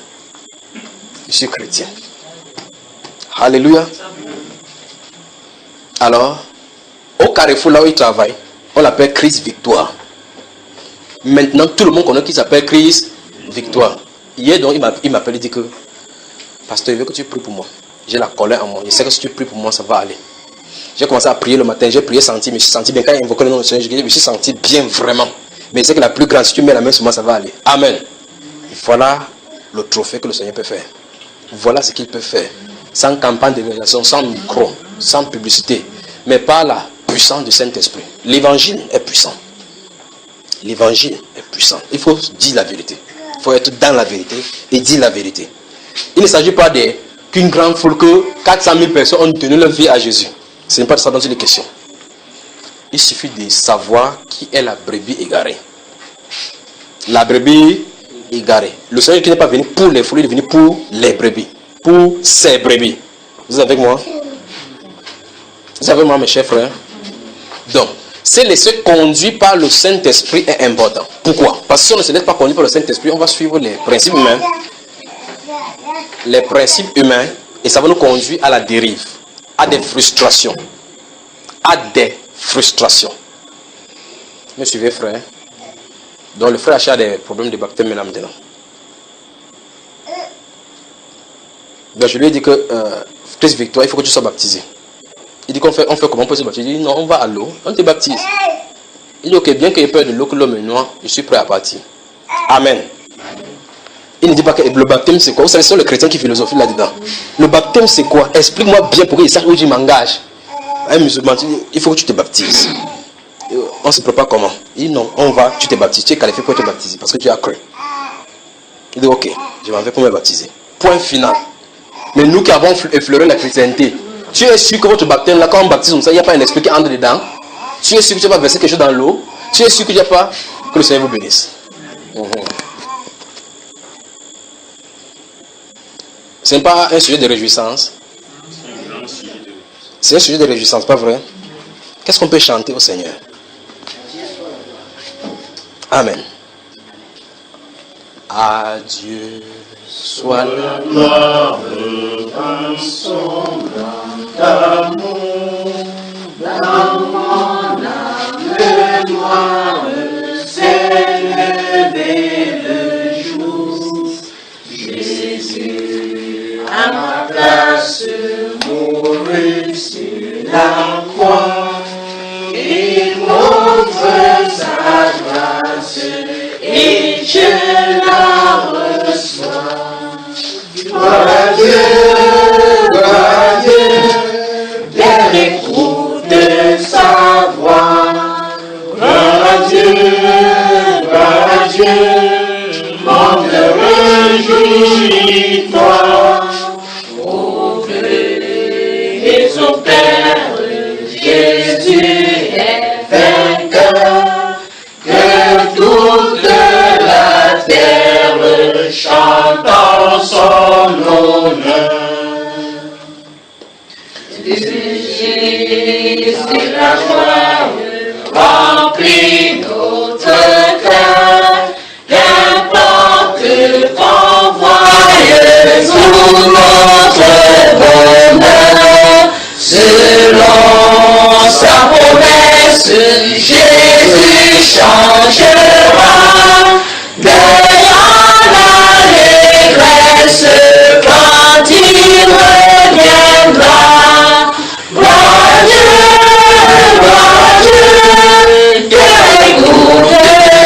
je suis chrétien. Alléluia. Alors, au carrefour là où il travaille, on l'appelle Christ Victoire. Maintenant, tout le monde connaît qui s'appelle Christ Victoire. Hier, donc, il m'appelle et dit que, pasteur, il veut que tu pries pour moi. J'ai la colère en moi. Je sais que si tu pries pour moi, ça va aller. J'ai commencé à prier le matin, j'ai prié senti, je me suis senti bien. Quand il invoquait le nom du Seigneur, je me suis senti bien vraiment. Mais c'est que la plus grande, si tu mets la main sur moi, ça va aller. Amen. Voilà le trophée que le Seigneur peut faire. Voilà ce qu'il peut faire. Sans campagne d'évangélisation, sans micro, sans publicité, mais par la puissance du Saint-Esprit. L'évangile est puissant. L'évangile est puissant. Il faut dire la vérité. Il faut être dans la vérité et dire la vérité. Il ne s'agit pas qu'une grande foule, que 400 000 personnes ont tenu leur vie à Jésus. Ce n'est pas de ça dont il est question. Il suffit de savoir qui est la brebis égarée. La brebis égarée. Le Seigneur qui n'est pas venu pour les foules, il est venu pour les brebis. Pour ces brebis. Vous êtes avec moi? Vous êtes avec moi, mes chers frères? Donc, se laisser conduire par le Saint-Esprit est important. Pourquoi? Parce que si on ne se laisse pas conduire par le Saint-Esprit, on va suivre les principes humains. Les principes humains, et ça va nous conduire à la dérive, à des frustrations. À des frustrations. Me suivez, frère? Donc, le frère Achille a des problèmes de baptême maintenant. Donc, je lui ai dit que, Christ Victoire, il faut que tu sois baptisé. Il dit on fait comment on peut se baptiser? Il dit non, on va à l'eau, on te baptise. Il dit ok, bien qu'il ait peur de l'eau, que l'homme est noir, je suis prêt à partir. Amen. Il ne dit pas que le baptême c'est quoi? Vous savez, ce sont les chrétiens qui philosophient là-dedans. Le baptême c'est quoi? Explique-moi bien pour qu'ils sachent où je m'engage. Un musulman, il faut que tu te baptises. On se prépare comment? Il dit non, on va, tu te baptises, tu es qualifié pour te baptiser parce que tu as cru. Il dit ok, je m'en vais pour me baptiser. Point final. Mais nous qui avons effleuré la chrétienté, tu es sûr que votre baptême, là, quand on baptise comme ça, il n'y a pas un esprit qui entre dedans? Tu es sûr que tu vas verser quelque chose dans l'eau? Tu es sûr qu'il n'y a pas? Que le Seigneur vous bénisse. Ce n'est pas un sujet de réjouissance. C'est un sujet de réjouissance, pas vrai? Qu'est-ce qu'on peut chanter au Seigneur? Amen. À Dieu soit la gloire par son amour, dans mon âme mémoire, s'est levé le jour. Jésus, à ma place, mourut sur la croix. Il montre sa grâce et je la reçois. Gloire à Dieu, bien écoute sa voix. Gloire à Dieu, mon réjouis-toi. Au et son Père, Jésus est vainqueur, que toute la terre chante en son honneur. C'est la joie remplit notre cœur, qu'importe qu'on voie sous notre bonheur, selon sa promesse, Jésus changera, gagnant l'allégresse quand il reviendra. Gloire à Dieu, que écoute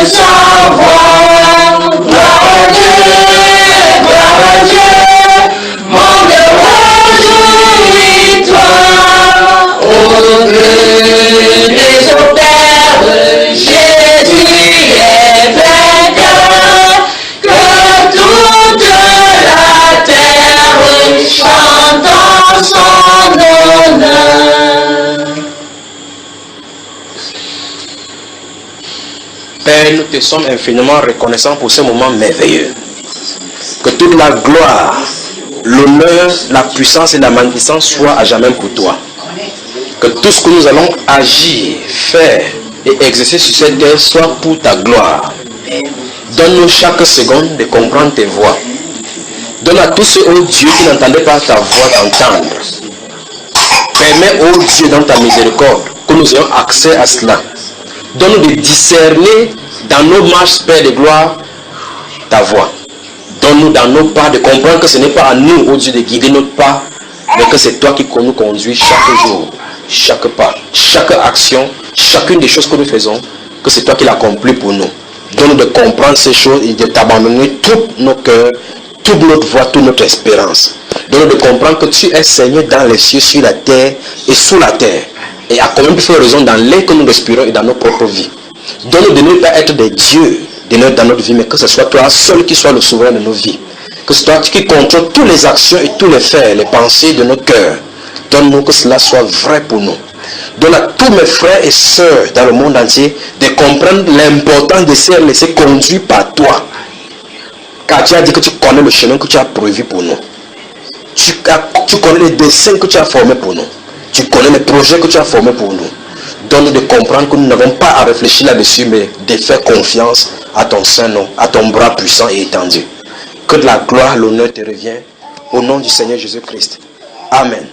sa voix. Gloire à Dieu, mon réjouis-toi. Au gré des eaux terres, Jésus est vainqueur, que toute la terre chante en son honneur. Père, nous te sommes infiniment reconnaissants pour ce moment merveilleux. Que toute la gloire, l'honneur, la puissance et la magnificence soient à jamais pour toi. Que tout ce que nous allons agir, faire et exercer sur cette terre soit pour ta gloire. Donne-nous chaque seconde de comprendre tes voix. Donne à tous ceux, oh Dieu, qui n'entendaient pas ta voix d'entendre. Permets, oh Dieu, dans ta miséricorde, que nous ayons accès à cela. Donne-nous de discerner dans nos marches, Père de gloire, ta voix. Donne-nous dans nos pas de comprendre que ce n'est pas à nous, oh Dieu, de guider notre pas, mais que c'est toi qui nous conduis chaque jour. chaque pas, chaque action, chacune des choses que nous faisons, que c'est toi qui l'accomplis pour nous. Donne-nous de comprendre ces choses et de t'abandonner tous nos cœurs, toute notre voix, toute notre espérance. Donne-nous de comprendre que tu es Seigneur dans les cieux, sur la terre et sous la terre. Et à combien de fois raison dans l'air que nous respirons et dans nos propres vies. Donne-nous de ne pas être des dieux dans notre vie, mais que ce soit toi seul qui soit le souverain de nos vies. Que ce soit toi qui contrôle toutes les actions et tous les faits, les pensées de nos cœurs. Donne-nous que cela soit vrai pour nous. Donne à tous mes frères et sœurs dans le monde entier de comprendre l'importance de se laisser conduire par toi. Car tu as dit que tu connais le chemin que tu as prévu pour nous. Tu connais les desseins que tu as formés pour nous. Tu connais les projets que tu as formés pour nous. Donne-nous de comprendre que nous n'avons pas à réfléchir là-dessus, mais de faire confiance à ton saint nom, à ton bras puissant et étendu. Que de la gloire, l'honneur te revient. Au nom du Seigneur Jésus-Christ. Amen.